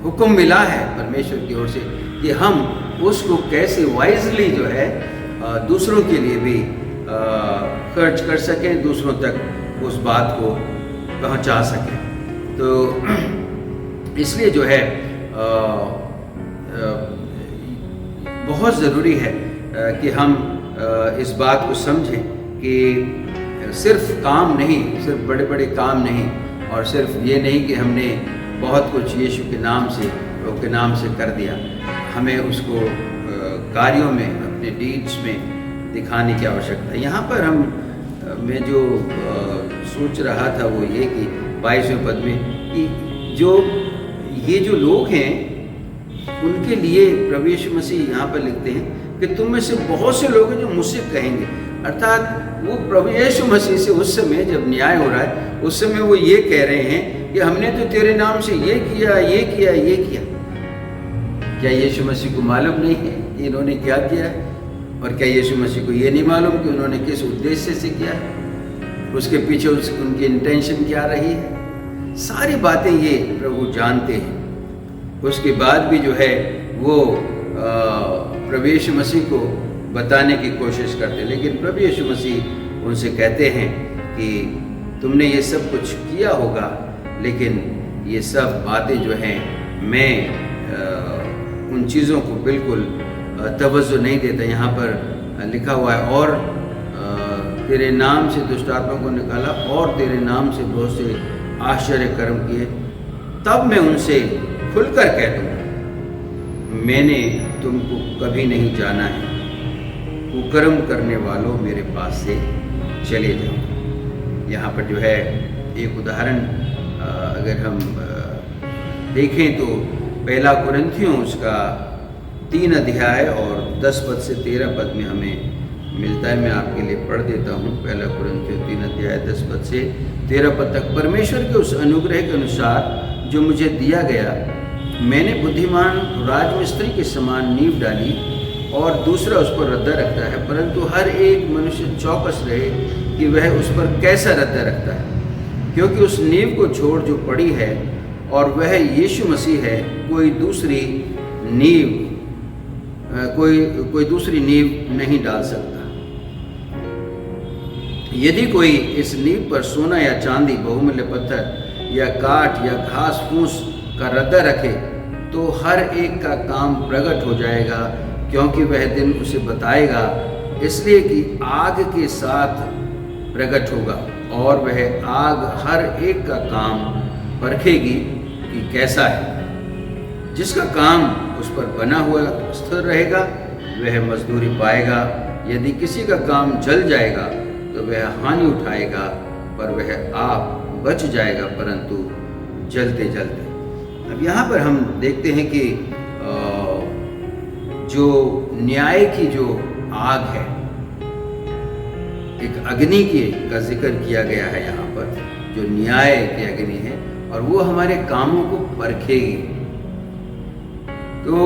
हुक्म मिला है परमेश्वर की ओर से कि हम उसको कैसे वाइजली जो है दूसरों के लिए भी खर्च कर सकें, दूसरों तक उस बात को पहुंचा सकें। तो इसलिए जो है बहुत ज़रूरी है कि हम इस बात को समझें कि सिर्फ काम नहीं, सिर्फ बड़े बड़े काम नहीं, और सिर्फ ये नहीं कि हमने बहुत कुछ यीशु के नाम से, प्रभु के नाम से कर दिया। हमें उसको कार्यों में, अपने डीड्स में दिखाने की आवश्यकता है। यहाँ पर मैं जो सोच रहा था वो ये कि 22वें पद में कि ये जो लोग हैं उनके लिए प्रभु यीशु मसीह यहाँ पर लिखते हैं कि तुम में से बहुत से लोग हैं जो मुझसे कहेंगे, अर्थात वो प्रभु यीशु मसीह से उस समय जब न्याय हो रहा है उस समय वो ये कह रहे हैं कि हमने तो तेरे नाम से ये किया, ये किया, ये किया। क्या यीशु मसीह को मालूम नहीं है कि इन्होंने क्या किया है? और क्या यीशु मसीह को ये नहीं मालूम कि उन्होंने किस उद्देश्य से किया है, उसके पीछे उनकी इंटेंशन क्या रही है? सारी बातें ये प्रभु जानते हैं। उसके बाद भी जो है वो प्रभु यीशु मसीह को बताने की कोशिश करते, लेकिन प्रभु यीशु मसीह उनसे कहते हैं कि तुमने ये सब कुछ किया होगा, लेकिन ये सब बातें जो हैं मैं उन चीज़ों को बिल्कुल तवज्जो नहीं देता। यहाँ पर लिखा हुआ है, और तेरे नाम से दुष्ट आत्मा को निकाला और तेरे नाम से बहुत से आश्चर्य कर्म किए, तब मैं उनसे खुलकर कह दूँगा मैंने तुमको कभी नहीं जाना है, कुकर्म करने वालों मेरे पास से चले जाओ। यहाँ पर जो है एक उदाहरण अगर हम देखें तो पहला कुरिन्थियों उसका 3 अध्याय और 10 पद से 13 पद में हमें मिलता है। मैं आपके लिए पढ़ देता हूँ। पहला कुरिन्थियों 3 अध्याय 10 पद से 13 पद तक। परमेश्वर के उस अनुग्रह के अनुसार जो मुझे दिया गया, मैंने बुद्धिमान राजमिस्त्री के समान नींव डाली और दूसरा उस पर रद्दा रखता है, परंतु हर एक मनुष्य चौकस रहे कि वह उस पर कैसा रद्दा रखता है, क्योंकि उस नींव को छोड़ जो पड़ी है और वह यीशु मसीह है, कोई दूसरी नींव नहीं डाल सकता। यदि कोई इस नींव पर सोना या चांदी, बहुमूल्य पत्थर या काठ या घास फूस का रद्दा रखे, तो हर एक का काम प्रकट हो जाएगा, क्योंकि वह दिन उसे बताएगा, इसलिए कि आग के साथ प्रकट होगा और वह आग हर एक का काम परखेगी कि कैसा है। जिसका काम उस पर बना हुआ स्थिर रहेगा वह मजदूरी पाएगा, यदि किसी का काम जल जाएगा तो वह हानि उठाएगा, पर वह आप बच जाएगा, परंतु जलते जलते। अब यहाँ पर हम देखते हैं कि जो न्याय की जो आग है, एक अग्नि का जिक्र किया गया है यहाँ पर, जो न्याय की अग्नि है, और वो हमारे कामों को परखेगी। तो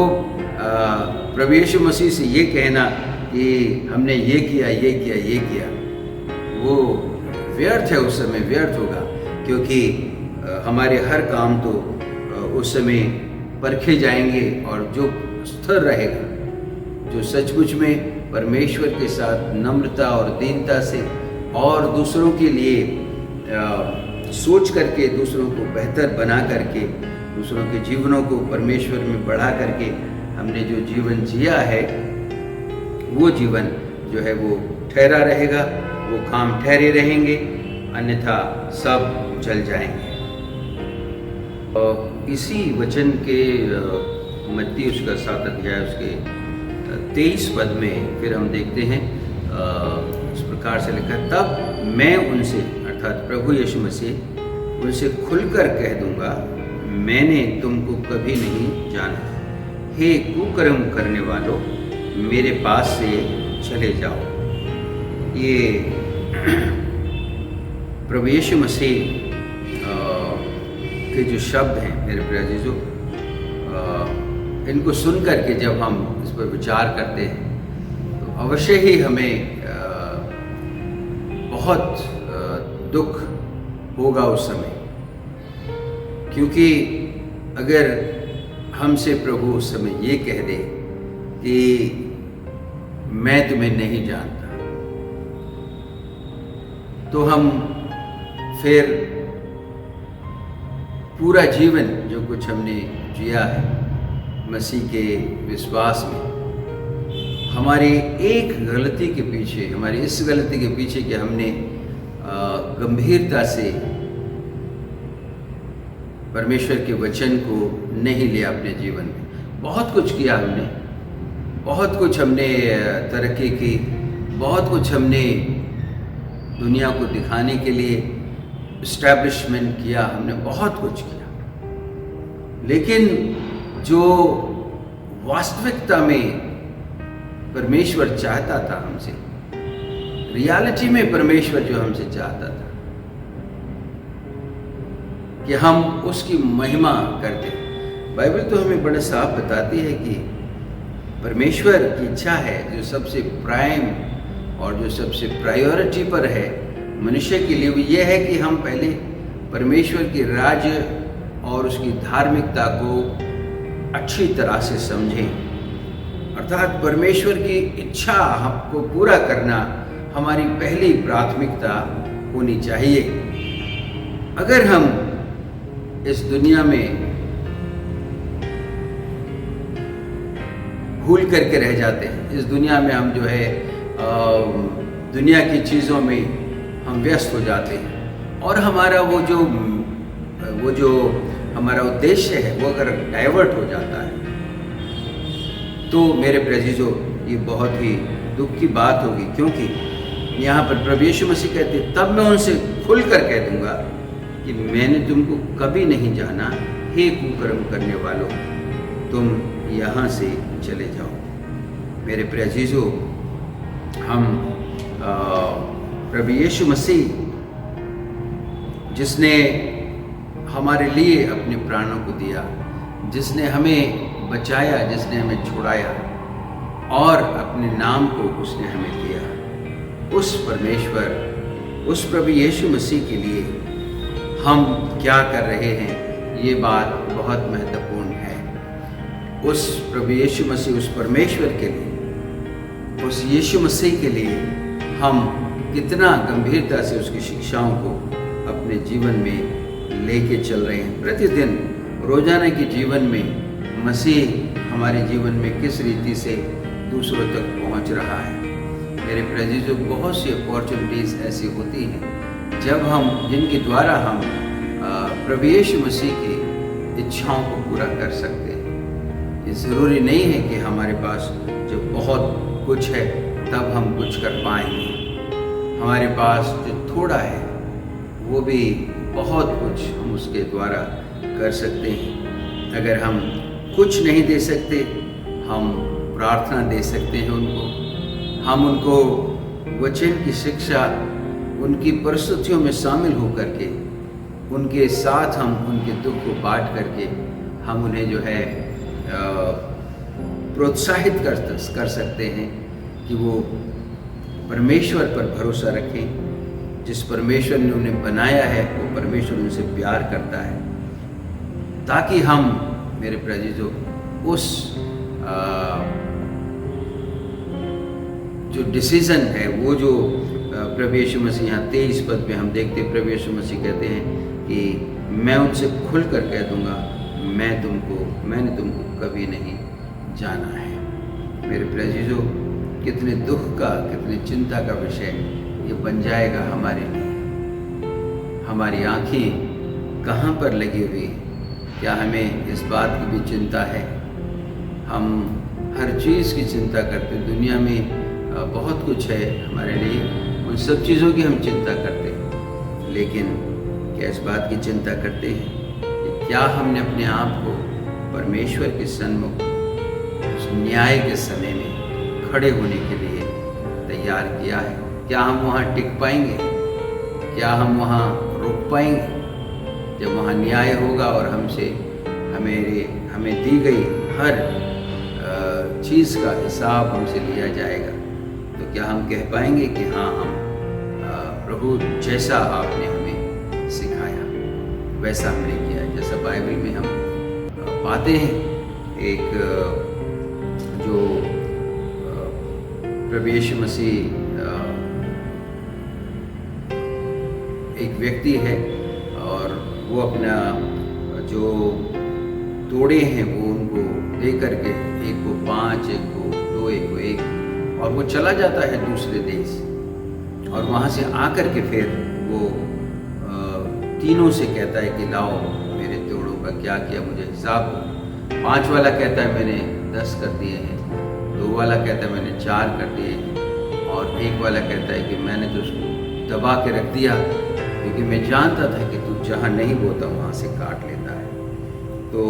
प्रभु यीशु मसीह से ये कहना कि हमने ये किया, ये किया, ये किया, वो व्यर्थ है, उस समय व्यर्थ होगा, क्योंकि हमारे हर काम तो उस समय परखे जाएंगे, और जो स्थिर रहेगा, जो सचमुच में परमेश्वर के साथ नम्रता और दीनता से और दूसरों के लिए सोच करके, दूसरों को बेहतर बना करके, दूसरों के जीवनों को परमेश्वर में बढ़ा करके हमने जो जीवन जिया है, वो जीवन जो है वो ठहरा रहेगा, वो काम ठहरे रहेंगे, अन्यथा सब जल जाएंगे। और इसी वचन के मत्ती उसका 7 अध्याय उसके 23 पद में फिर हम देखते हैं इस प्रकार से लिखा, तब मैं उनसे, अर्थात प्रभु यीशु मसीह उनसे खुलकर कह दूंगा, मैंने तुमको कभी नहीं जाना, हे कुकर्म करने वालों मेरे पास से चले जाओ। ये प्रभु यीशु मसीह के जो शब्द हैं मेरे प्रिय अजीजों, इनको सुन करके जब हम इस पर विचार करते हैं तो अवश्य ही हमें बहुत दुख होगा उस समय, क्योंकि अगर हमसे प्रभु उस समय ये कह दे कि मैं तुम्हें नहीं जानता, तो हम फिर पूरा जीवन जो कुछ हमने जिया है मसीह के विश्वास में, हमारी एक गलती के पीछे, हमारी इस गलती के पीछे कि हमने गंभीरता से परमेश्वर के वचन को नहीं लिया अपने जीवन में। बहुत कुछ किया हमने, बहुत कुछ हमने तरक्की की, बहुत कुछ हमने दुनिया को दिखाने के लिए इस्टेब्लिशमेंट किया, हमने बहुत कुछ किया, लेकिन जो वास्तविकता में परमेश्वर चाहता था हमसे, रियलिटी में परमेश्वर जो हमसे चाहता था कि हम उसकी महिमा करते। बाइबल तो हमें बड़े साफ बताती है कि परमेश्वर की इच्छा है, जो सबसे प्राइम और जो सबसे प्रायोरिटी पर है मनुष्य के लिए, वो ये है कि हम पहले परमेश्वर की राज्य और उसकी धार्मिकता को अच्छी तरह से समझें। अर्थात परमेश्वर की इच्छा हमको पूरा करना हमारी पहली प्राथमिकता होनी चाहिए। अगर हम इस दुनिया में भूल करके रह जाते हैं, इस दुनिया में हम जो है दुनिया की चीज़ों में हम व्यस्त हो जाते हैं और हमारा वो जो हमारा उद्देश्य है वो अगर डाइवर्ट हो जाता है, तो मेरे प्रेजीजो ये बहुत ही दुख की बात होगी। क्योंकि यहाँ पर प्रभु यीशु मसीह कहते, तब मैं उनसे खुलकर कह दूंगा कि मैंने तुमको कभी नहीं जाना, हे कुकर्म करने वालों, तुम यहाँ से चले जाओ। मेरे प्रेजीजो, हम प्रभु यीशु मसीह जिसने हमारे लिए अपने प्राणों को दिया, जिसने हमें बचाया, जिसने हमें छुड़ाया और अपने नाम को उसने हमें दिया, उस परमेश्वर, उस प्रभु यीशु मसीह के लिए हम क्या कर रहे हैं, ये बात बहुत महत्वपूर्ण है। उस प्रभु यीशु मसीह, उस परमेश्वर के लिए, उस यीशु मसीह के लिए हम कितना गंभीरता से उसकी शिक्षाओं को अपने जीवन में लेके चल रहे हैं। प्रतिदिन रोजाना के जीवन में मसीह हमारे जीवन में किस रीति से दूसरों तक पहुंच रहा है। मेरे प्रेजीजो, बहुत सी अपॉर्चुनिटीज़ ऐसी होती हैं जब हम, जिनके द्वारा हम प्रभु यीशु मसीह की इच्छाओं को पूरा कर सकते हैं। ये ज़रूरी नहीं है कि हमारे पास जब बहुत कुछ है तब हम कुछ कर पाएंगे। हमारे पास जो थोड़ा है वो भी बहुत कुछ हम उसके द्वारा कर सकते हैं। अगर हम कुछ नहीं दे सकते, हम प्रार्थना दे सकते हैं उनको, हम उनको वचन की शिक्षा, उनकी परिस्थितियों में शामिल होकर के उनके साथ हम उनके दुख को बांट करके हम उन्हें जो है प्रोत्साहित कर सकते हैं कि वो परमेश्वर पर भरोसा रखें। जिस परमेश्वर ने उन्हें बनाया है वो परमेश्वर उनसे प्यार करता है, ताकि हम, मेरे प्रेजीजो, उस जो डिसीज़न है, वो जो प्रभु यीशु मसीह यहाँ 23 पद में हम देखते हैं, प्रभु यीशु मसीह कहते हैं कि मैं उनसे खुल कर कह दूँगा, मैंने तुमको कभी नहीं जाना है। मेरे प्रेजीजो, कितने दुख का, कितने चिंता का विषय ये बन जाएगा हमारे लिए। हमारी आँखें कहाँ पर लगी हुई? क्या हमें इस बात की भी चिंता है? हम हर चीज़ की चिंता करते हैं। दुनिया में बहुत कुछ है हमारे लिए, उन सब चीज़ों की हम चिंता करते हैं, लेकिन क्या इस बात की चिंता करते हैं कि क्या हमने अपने आप को परमेश्वर के सन्मुख उस न्याय के समय में खड़े होने के लिए तैयार किया है? क्या हम वहाँ टिक पाएंगे? क्या हम वहाँ रुक पाएंगे? जब वहाँ न्याय होगा और हमें दी गई हर चीज़ का हिसाब हमसे लिया जाएगा, तो क्या हम कह पाएंगे कि हाँ, हम प्रभु जैसा आपने हमें सिखाया वैसा हमने किया? जैसा बाइबल में हम पाते हैं, एक जो प्रभु यीशु मसीह एक व्यक्ति है और वो अपना जो तोड़े हैं वो उनको दे करके, एक को 5, एक को 2, एक को 1, और वो चला जाता है दूसरे देश, और वहाँ से आकर के फिर वो तीनों से कहता है कि लाओ मेरे तोड़ों का क्या किया, मुझे हिसाब हो। 5 वाला कहता है मैंने 10 कर दिए हैं, 2 वाला कहता है मैंने 4 कर दिए हैं, और 1 वाला कहता है कि मैंने तो उसको दबा के रख दिया क्योंकि मैं जानता था कि तू जहाँ नहीं बोता वहाँ से काट लेता है। तो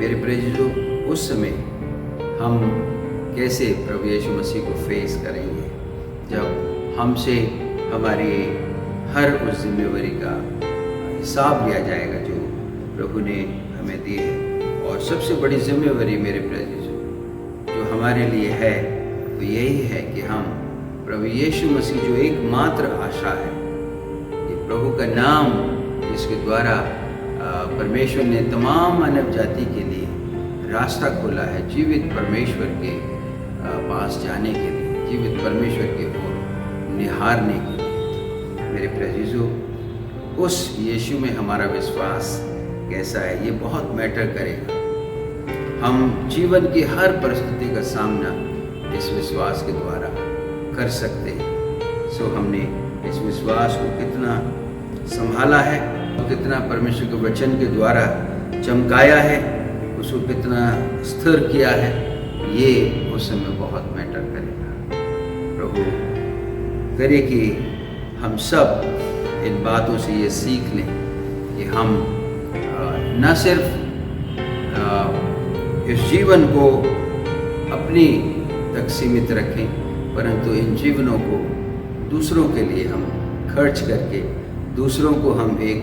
मेरे प्रेजीजो, उस समय हम कैसे प्रभु यीशु मसीह को फेस करेंगे जब हमसे हमारी हर उस जिम्मेवारी का हिसाब लिया जाएगा जो प्रभु ने हमें दी है। और सबसे बड़ी जिम्मेवारी मेरे प्रेजीजो जो हमारे लिए है वो यही है कि हम प्रभु यीशु मसीह जो एकमात्र आशा है, ये प्रभु का नाम जिसके द्वारा परमेश्वर ने तमाम मानव जाति के लिए रास्ता खोला है जीवित परमेश्वर के पास जाने के लिए, जीवित परमेश्वर की ओर निहारने के लिए। मेरे प्रिय, उस यीशु में हमारा विश्वास कैसा है ये बहुत मैटर करेगा। हम जीवन की हर परिस्थिति का सामना इस विश्वास के द्वारा कर सकते हैं। सो हमने इस विश्वास को कितना संभाला है, कितना परमेश्वर के वचन के द्वारा चमकाया है, उसको कितना स्थिर किया है, ये उस समय बहुत मैटर करेगा। प्रभु करे कि हम सब इन बातों से ये सीख लें कि हम न सिर्फ इस जीवन को अपनी तक सीमित रखें, परंतु इन जीवनों को दूसरों के लिए हम खर्च करके दूसरों को हम एक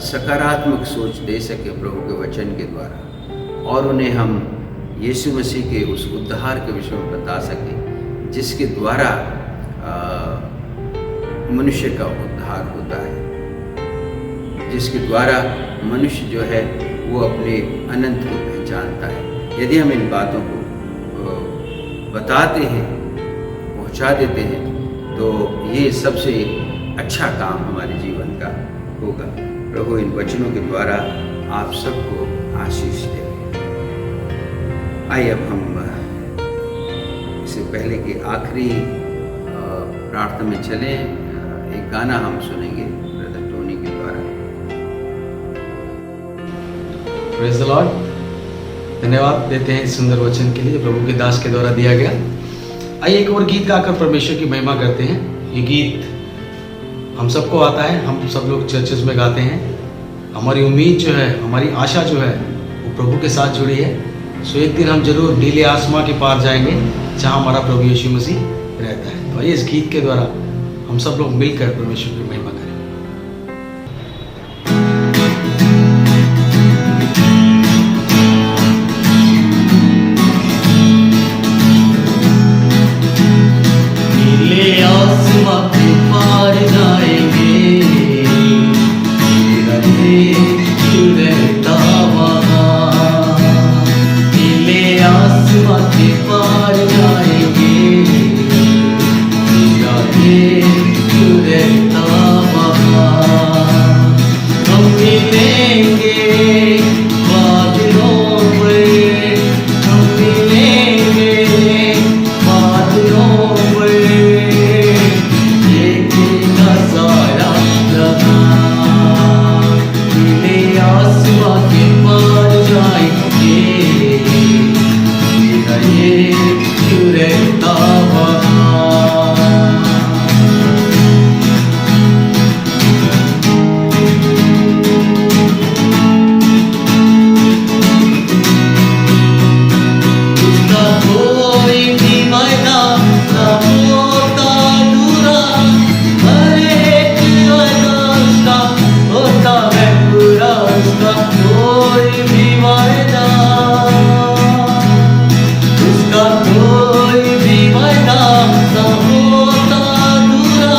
सकारात्मक सोच दे सके प्रभु के वचन के द्वारा, और उन्हें हम यीशु मसीह के उस उद्धार के विषय में बता सकें जिसके द्वारा मनुष्य का उद्धार होता है, जिसके द्वारा मनुष्य जो है वो अपने अनंत को पहचानता है। यदि हम इन बातों को बताते हैं, पहुंचा देते हैं, तो ये सबसे अच्छा काम हमारे जीवन का होगा। प्रभु इन वचनों के द्वारा आप सबको आशीष दे। आइए अब हम इससे पहले कि आखिरी प्रार्थना में चलें, एक गाना हम सुनेंगे ब्रदर टोनी के द्वारा। Praise the Lord. धन्यवाद देते हैं इस सुंदर वचन के लिए जो प्रभु के दास के द्वारा दिया गया। आइए एक और गीत गाकर परमेश्वर की महिमा करते हैं। ये गीत हम सबको आता है, हम सब लोग चर्चेस में गाते हैं। हमारी उम्मीद जो है, हमारी आशा जो है वो प्रभु के साथ जुड़ी है। सो एक दिन हम जरूर नीले आसमां के पार जाएंगे जहाँ हमारा प्रभु यीशु मसीह रहता है। तो आइए इस गीत के द्वारा हम सब लोग मिलकर परमेश्वर की महिमा करें। नीले आसमां के पार जाएंगे, तेरा यीशु रहता वहाँ। नीले आसमां के पार जाएंगे, तेरा यीशु रहता वहाँ। हम मिलेंगे बादलों में, हम मिलेंगे बादलों में, देखेगा सारा जहां। नीले आसमां के पार जाएंगे, तेरा यीशु रहता वहाँ। उसका कोई भी मैदान न होता अधूरा, हर एक वादा उसका होता है पूरा। उसका कोई भी मैदान, उसका कोई भी मैदान न होता अधूरा,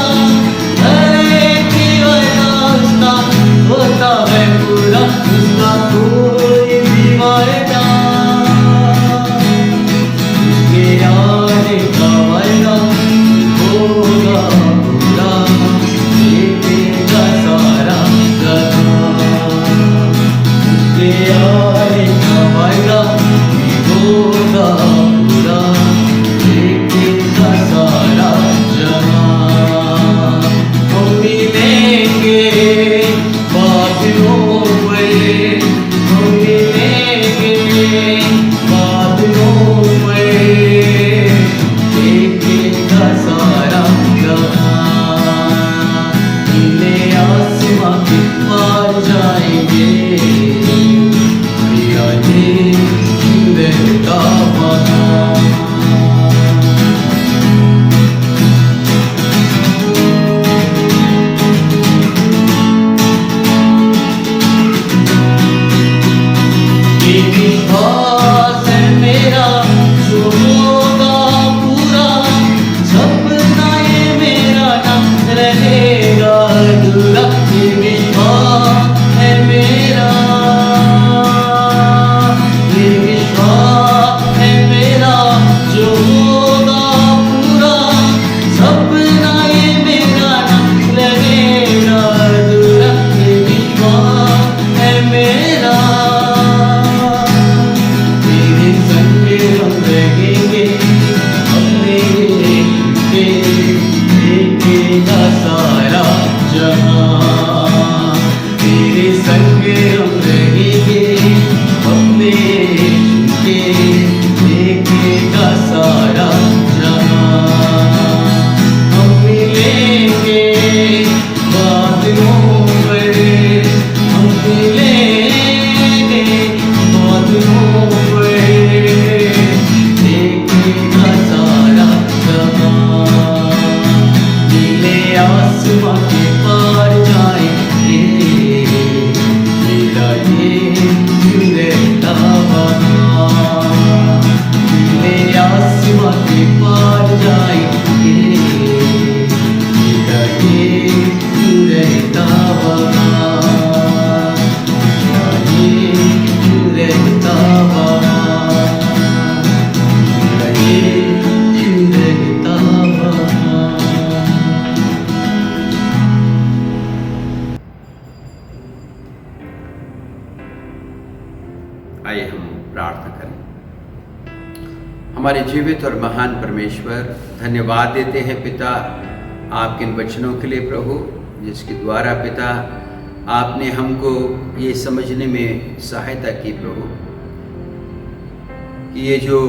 हर एक वादा उसका होता है पूरा। उसका कोई भी मैदान, उसके आने का वायदा होगा पूरा, देखेगा सारा जहां। उसके आने का वायदा होगा पूरा, देखेगा सारा जहां। हम मिलेंगे बादलों में, हम मिलेंगे बादलों में, देखेगा सारा जहां। नीले आसमां के पार जाएंगे, तेरा यीशु रहता वहाँ। आइए हम प्रार्थना करें। हमारे जीवित और महान परमेश्वर, धन्यवाद देते हैं पिता आपके इन वचनों के लिए प्रभु, जिसके द्वारा पिता आपने हमको ये समझने में सहायता की प्रभु कि ये जो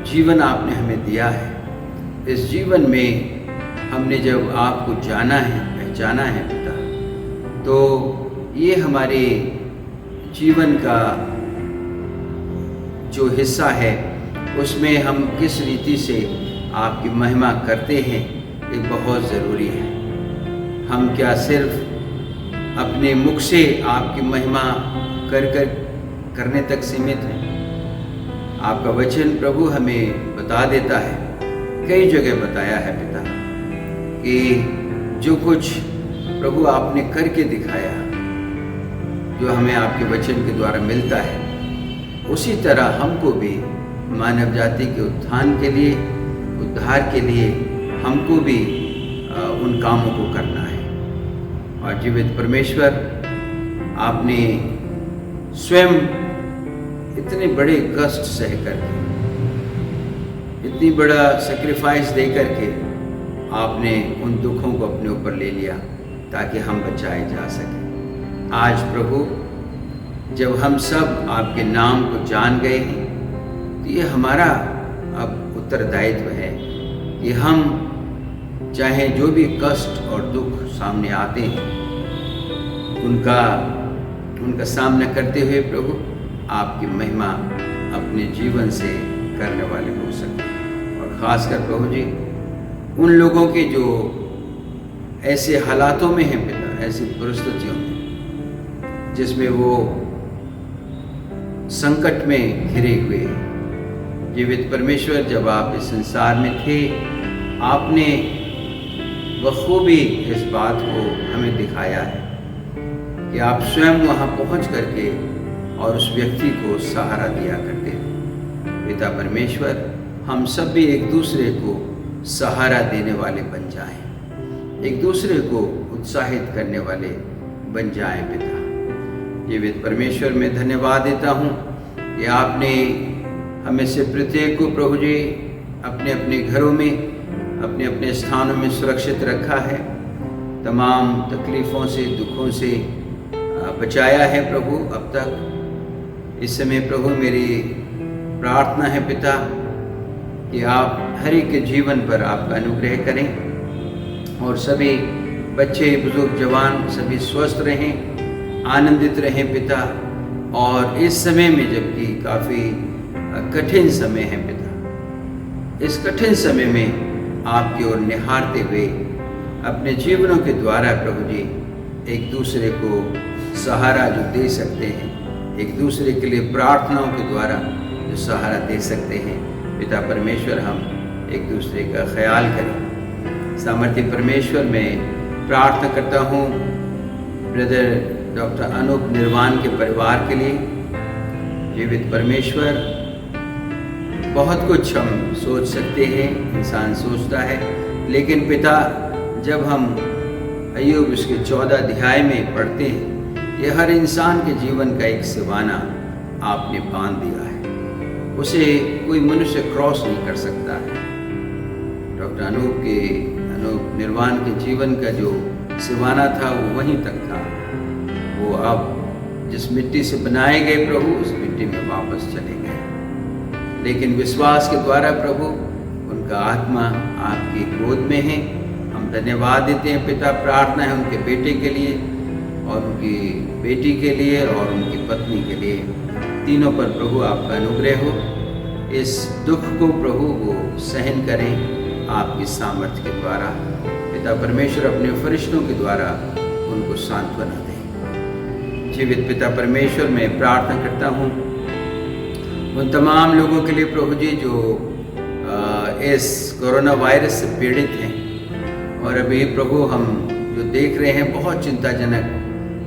जीवन आपने हमें दिया है, इस जीवन में हमने जब आपको जाना है, पहचाना है पिता, तो ये हमारे जीवन का जो हिस्सा है उसमें हम किस रीति से आपकी महिमा करते हैं ये बहुत ज़रूरी है। हम क्या सिर्फ अपने मुख से आपकी महिमा करने तक सीमित हैं? आपका वचन प्रभु हमें बता देता है, कई जगह बताया है पिता, कि जो कुछ प्रभु आपने करके दिखाया, जो हमें आपके वचन के द्वारा मिलता है, उसी तरह हमको भी मानव जाति के उत्थान के लिए, उद्धार के लिए हमको भी उन कामों को करना है। और जीवित परमेश्वर, आपने स्वयं इतने बड़े कष्ट सह करके, इतनी बड़ा सेक्रीफाइस दे करके आपने उन दुखों को अपने ऊपर ले लिया ताकि हम बचाए जा सकें। आज प्रभु, जब हम सब आपके नाम को जान गए हैं, तो ये हमारा अब उत्तरदायित्व है कि हम चाहे जो भी कष्ट और दुख सामने आते हैं, उनका सामना करते हुए प्रभु आपकी महिमा अपने जीवन से करने वाले हो सके। और ख़ासकर प्रभु जी, उन लोगों के जो ऐसे हालातों में हैं पिता, ऐसी परिस्थितियों में जिसमें वो संकट में घिरे हुए हैं। जीवित परमेश्वर, जब आप इस संसार में थे, आपने बखूबी इस बात को हमें दिखाया है कि आप स्वयं वहाँ पहुँच करके और उस व्यक्ति को सहारा दिया करते थे। पिता परमेश्वर, हम सब भी एक दूसरे को सहारा देने वाले बन जाएं, एक दूसरे को उत्साहित करने वाले बन जाएं पिता। जीवित परमेश्वर, मैं धन्यवाद देता हूँ कि आपने हमें से प्रत्येक को प्रभु जी अपने अपने घरों में, अपने अपने स्थानों में सुरक्षित रखा है, तमाम तकलीफ़ों से, दुखों से बचाया है प्रभु अब तक। इस समय प्रभु मेरी प्रार्थना है पिता कि आप हर एक के जीवन पर आपका अनुग्रह करें और सभी बच्चे, बुजुर्ग, जवान सभी स्वस्थ रहें, आनंदित रहें पिता। और इस समय में, जबकि काफ़ी कठिन समय है पिता, इस कठिन समय में आपकी ओर निहारते हुए अपने जीवनों के द्वारा प्रभु जी एक दूसरे को सहारा जो दे सकते हैं, एक दूसरे के लिए प्रार्थनाओं के द्वारा जो सहारा दे सकते हैं पिता परमेश्वर, हम एक दूसरे का ख्याल करें। सामर्थ्य परमेश्वर, मैं प्रार्थना करता हूँ ब्रदर डॉक्टर अनूप निर्वाण के परिवार के लिए। जीवित परमेश्वर, बहुत कुछ हम सोच सकते हैं, इंसान सोचता है, लेकिन पिता, जब हम अय्यूब उसके 14 अध्याय में पढ़ते हैं, ये हर इंसान के जीवन का एक सिवाना आपने बांध दिया है, उसे कोई मनुष्य क्रॉस नहीं कर सकता है। डॉक्टर अनूप निर्वाण के जीवन का जो सिवाना था वो वहीं तक था। वो अब जिस मिट्टी से बनाए गए प्रभु, उस मिट्टी में वापस चले गए, लेकिन विश्वास के द्वारा प्रभु उनका आत्मा आपकी गोद में है। हम धन्यवाद देते हैं पिता। प्रार्थना है उनके बेटे के लिए और उनकी बेटी के लिए और उनकी पत्नी के लिए, तीनों पर प्रभु आपका अनुग्रह हो। इस दुख को प्रभु वो सहन करें आपकी सामर्थ्य के द्वारा। पिता परमेश्वर, अपने फरिश्तों के द्वारा उनको सांत्वना दें। जीवित पिता परमेश्वर, मैं प्रार्थना करता हूँ उन तमाम लोगों के लिए प्रभु जी जो इस कोरोना वायरस से पीड़ित हैं, और अभी प्रभु हम जो देख रहे हैं बहुत चिंताजनक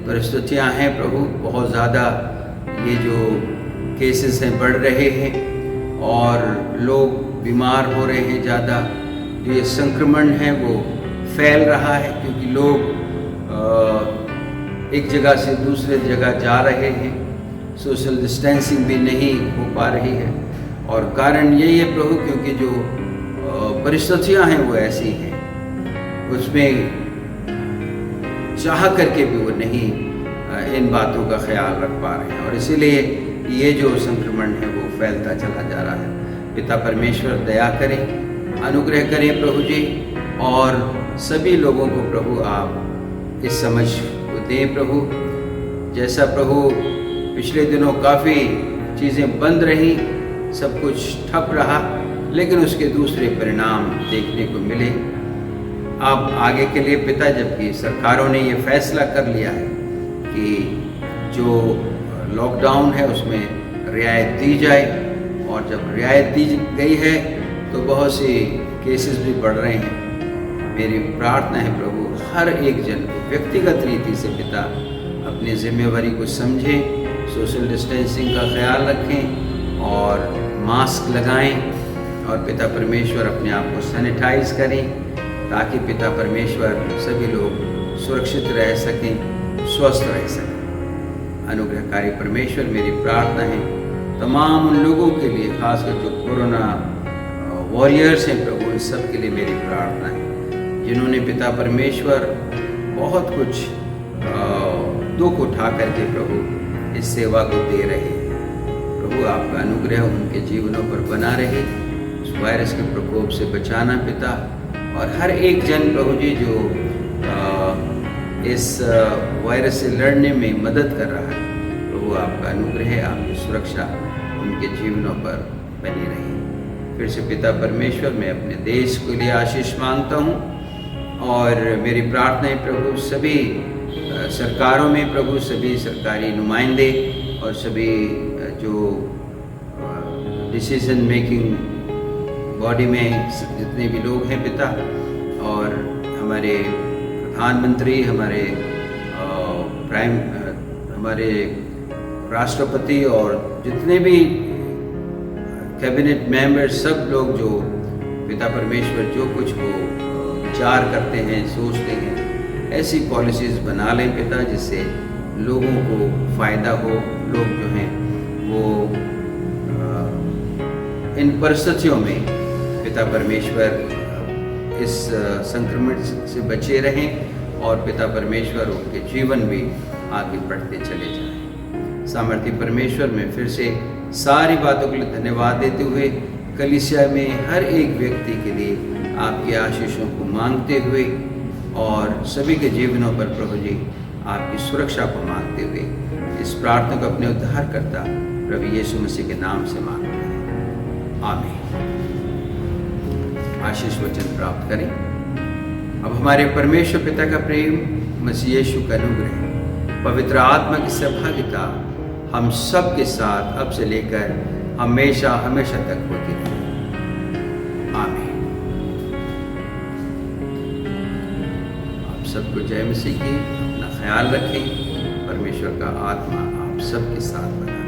परिस्थितियां हैं प्रभु। बहुत ज़्यादा ये जो केसेस हैं बढ़ रहे हैं और लोग बीमार हो रहे हैं ज़्यादा। जो ये संक्रमण है वो फैल रहा है क्योंकि लोग एक जगह से दूसरे जगह जा रहे हैं सोशल डिस्टेंसिंग भी नहीं हो पा रही है, और कारण यही है प्रभु क्योंकि जो परिस्थितियां हैं वो ऐसी हैं, उसमें चाह करके भी वो नहीं इन बातों का ख्याल रख पा रहे हैं, और इसीलिए ये जो संक्रमण है वो फैलता चला जा रहा है। पिता परमेश्वर दया करें, अनुग्रह करें प्रभु जी, और सभी लोगों को प्रभु आप इस समझ को दें प्रभु। जैसा प्रभु पिछले दिनों काफ़ी चीज़ें बंद रहीं, सब कुछ ठप रहा, लेकिन उसके दूसरे परिणाम देखने को मिले। अब आगे के लिए पिता, जबकि सरकारों ने ये फैसला कर लिया है कि जो लॉकडाउन है उसमें रियायत दी जाए, और जब रियायत दी गई है तो बहुत से केसेस भी बढ़ रहे हैं। मेरी प्रार्थना है प्रभु हर एक जन को व्यक्तिगत रीति से पिता अपनी जिम्मेवारी को समझें, सोशल डिस्टेंसिंग का ख्याल रखें और मास्क लगाएं, और पिता परमेश्वर अपने आप को सैनिटाइज करें, ताकि पिता परमेश्वर सभी लोग सुरक्षित रह सकें, स्वस्थ रह सकें। अनुग्रहकारी परमेश्वर, मेरी प्रार्थना है तमाम उन लोगों के लिए, खासकर जो कोरोना वॉरियर्स हैं प्रभु, उन सब के लिए मेरी प्रार्थना है जिन्होंने पिता परमेश्वर बहुत कुछ दुख उठा करके प्रभु इस सेवा को दे रहे हैं। प्रभु आपका अनुग्रह उनके जीवनों पर बना रहे, उस वायरस के प्रकोप से बचाना पिता, और हर एक जन प्रभु जी जो इस वायरस से लड़ने में मदद कर रहा है, प्रभु आपका अनुग्रह, आपकी सुरक्षा उनके जीवनों पर बनी रही। फिर से पिता परमेश्वर, मैं अपने देश के लिए आशीष मांगता हूँ, और मेरी प्रार्थना है प्रभु सभी सरकारों में प्रभु, सभी सरकारी नुमाइंदे और सभी जो डिसीजन मेकिंग बॉडी में जितने भी लोग हैं पिता, और हमारे प्रधानमंत्री, हमारे हमारे राष्ट्रपति और जितने भी कैबिनेट मेंबर्स, सब लोग जो पिता परमेश्वर जो कुछ वो विचार करते हैं, सोचते हैं, ऐसी पॉलिसीज़ बना लें पिता जिससे लोगों को फ़ायदा हो। लोग जो हैं वो इन परिस्थितियों में पिता परमेश्वर इस संक्रमण से बचे रहें, और पिता परमेश्वर उनके जीवन भी आगे बढ़ते चले जाएं। सामर्थी परमेश्वर, मैं फिर से सारी बातों के लिए धन्यवाद देते हुए कलीसिया में हर एक व्यक्ति के लिए आपके आशीषों को मांगते हुए, और सभी के जीवनों पर प्रभु जी आपकी सुरक्षा को मांगते हुए इस प्रार्थना को अपने उद्धारकर्ता प्रभु यीशु मसीह के नाम से मांगते हैं, आमीन। आशीष वचन प्राप्त करें। अब हमारे परमेश्वर पिता का प्रेम, मसीह यीशु का अनुग्रह, पवित्र आत्मा की सहभागिता हम सब के साथ अब से लेकर हमेशा हमेशा तक होती रहे, आमीन। आप सबको जय मसीह की, अपना ख्याल रखें। परमेश्वर का आत्मा आप सबके साथ बना।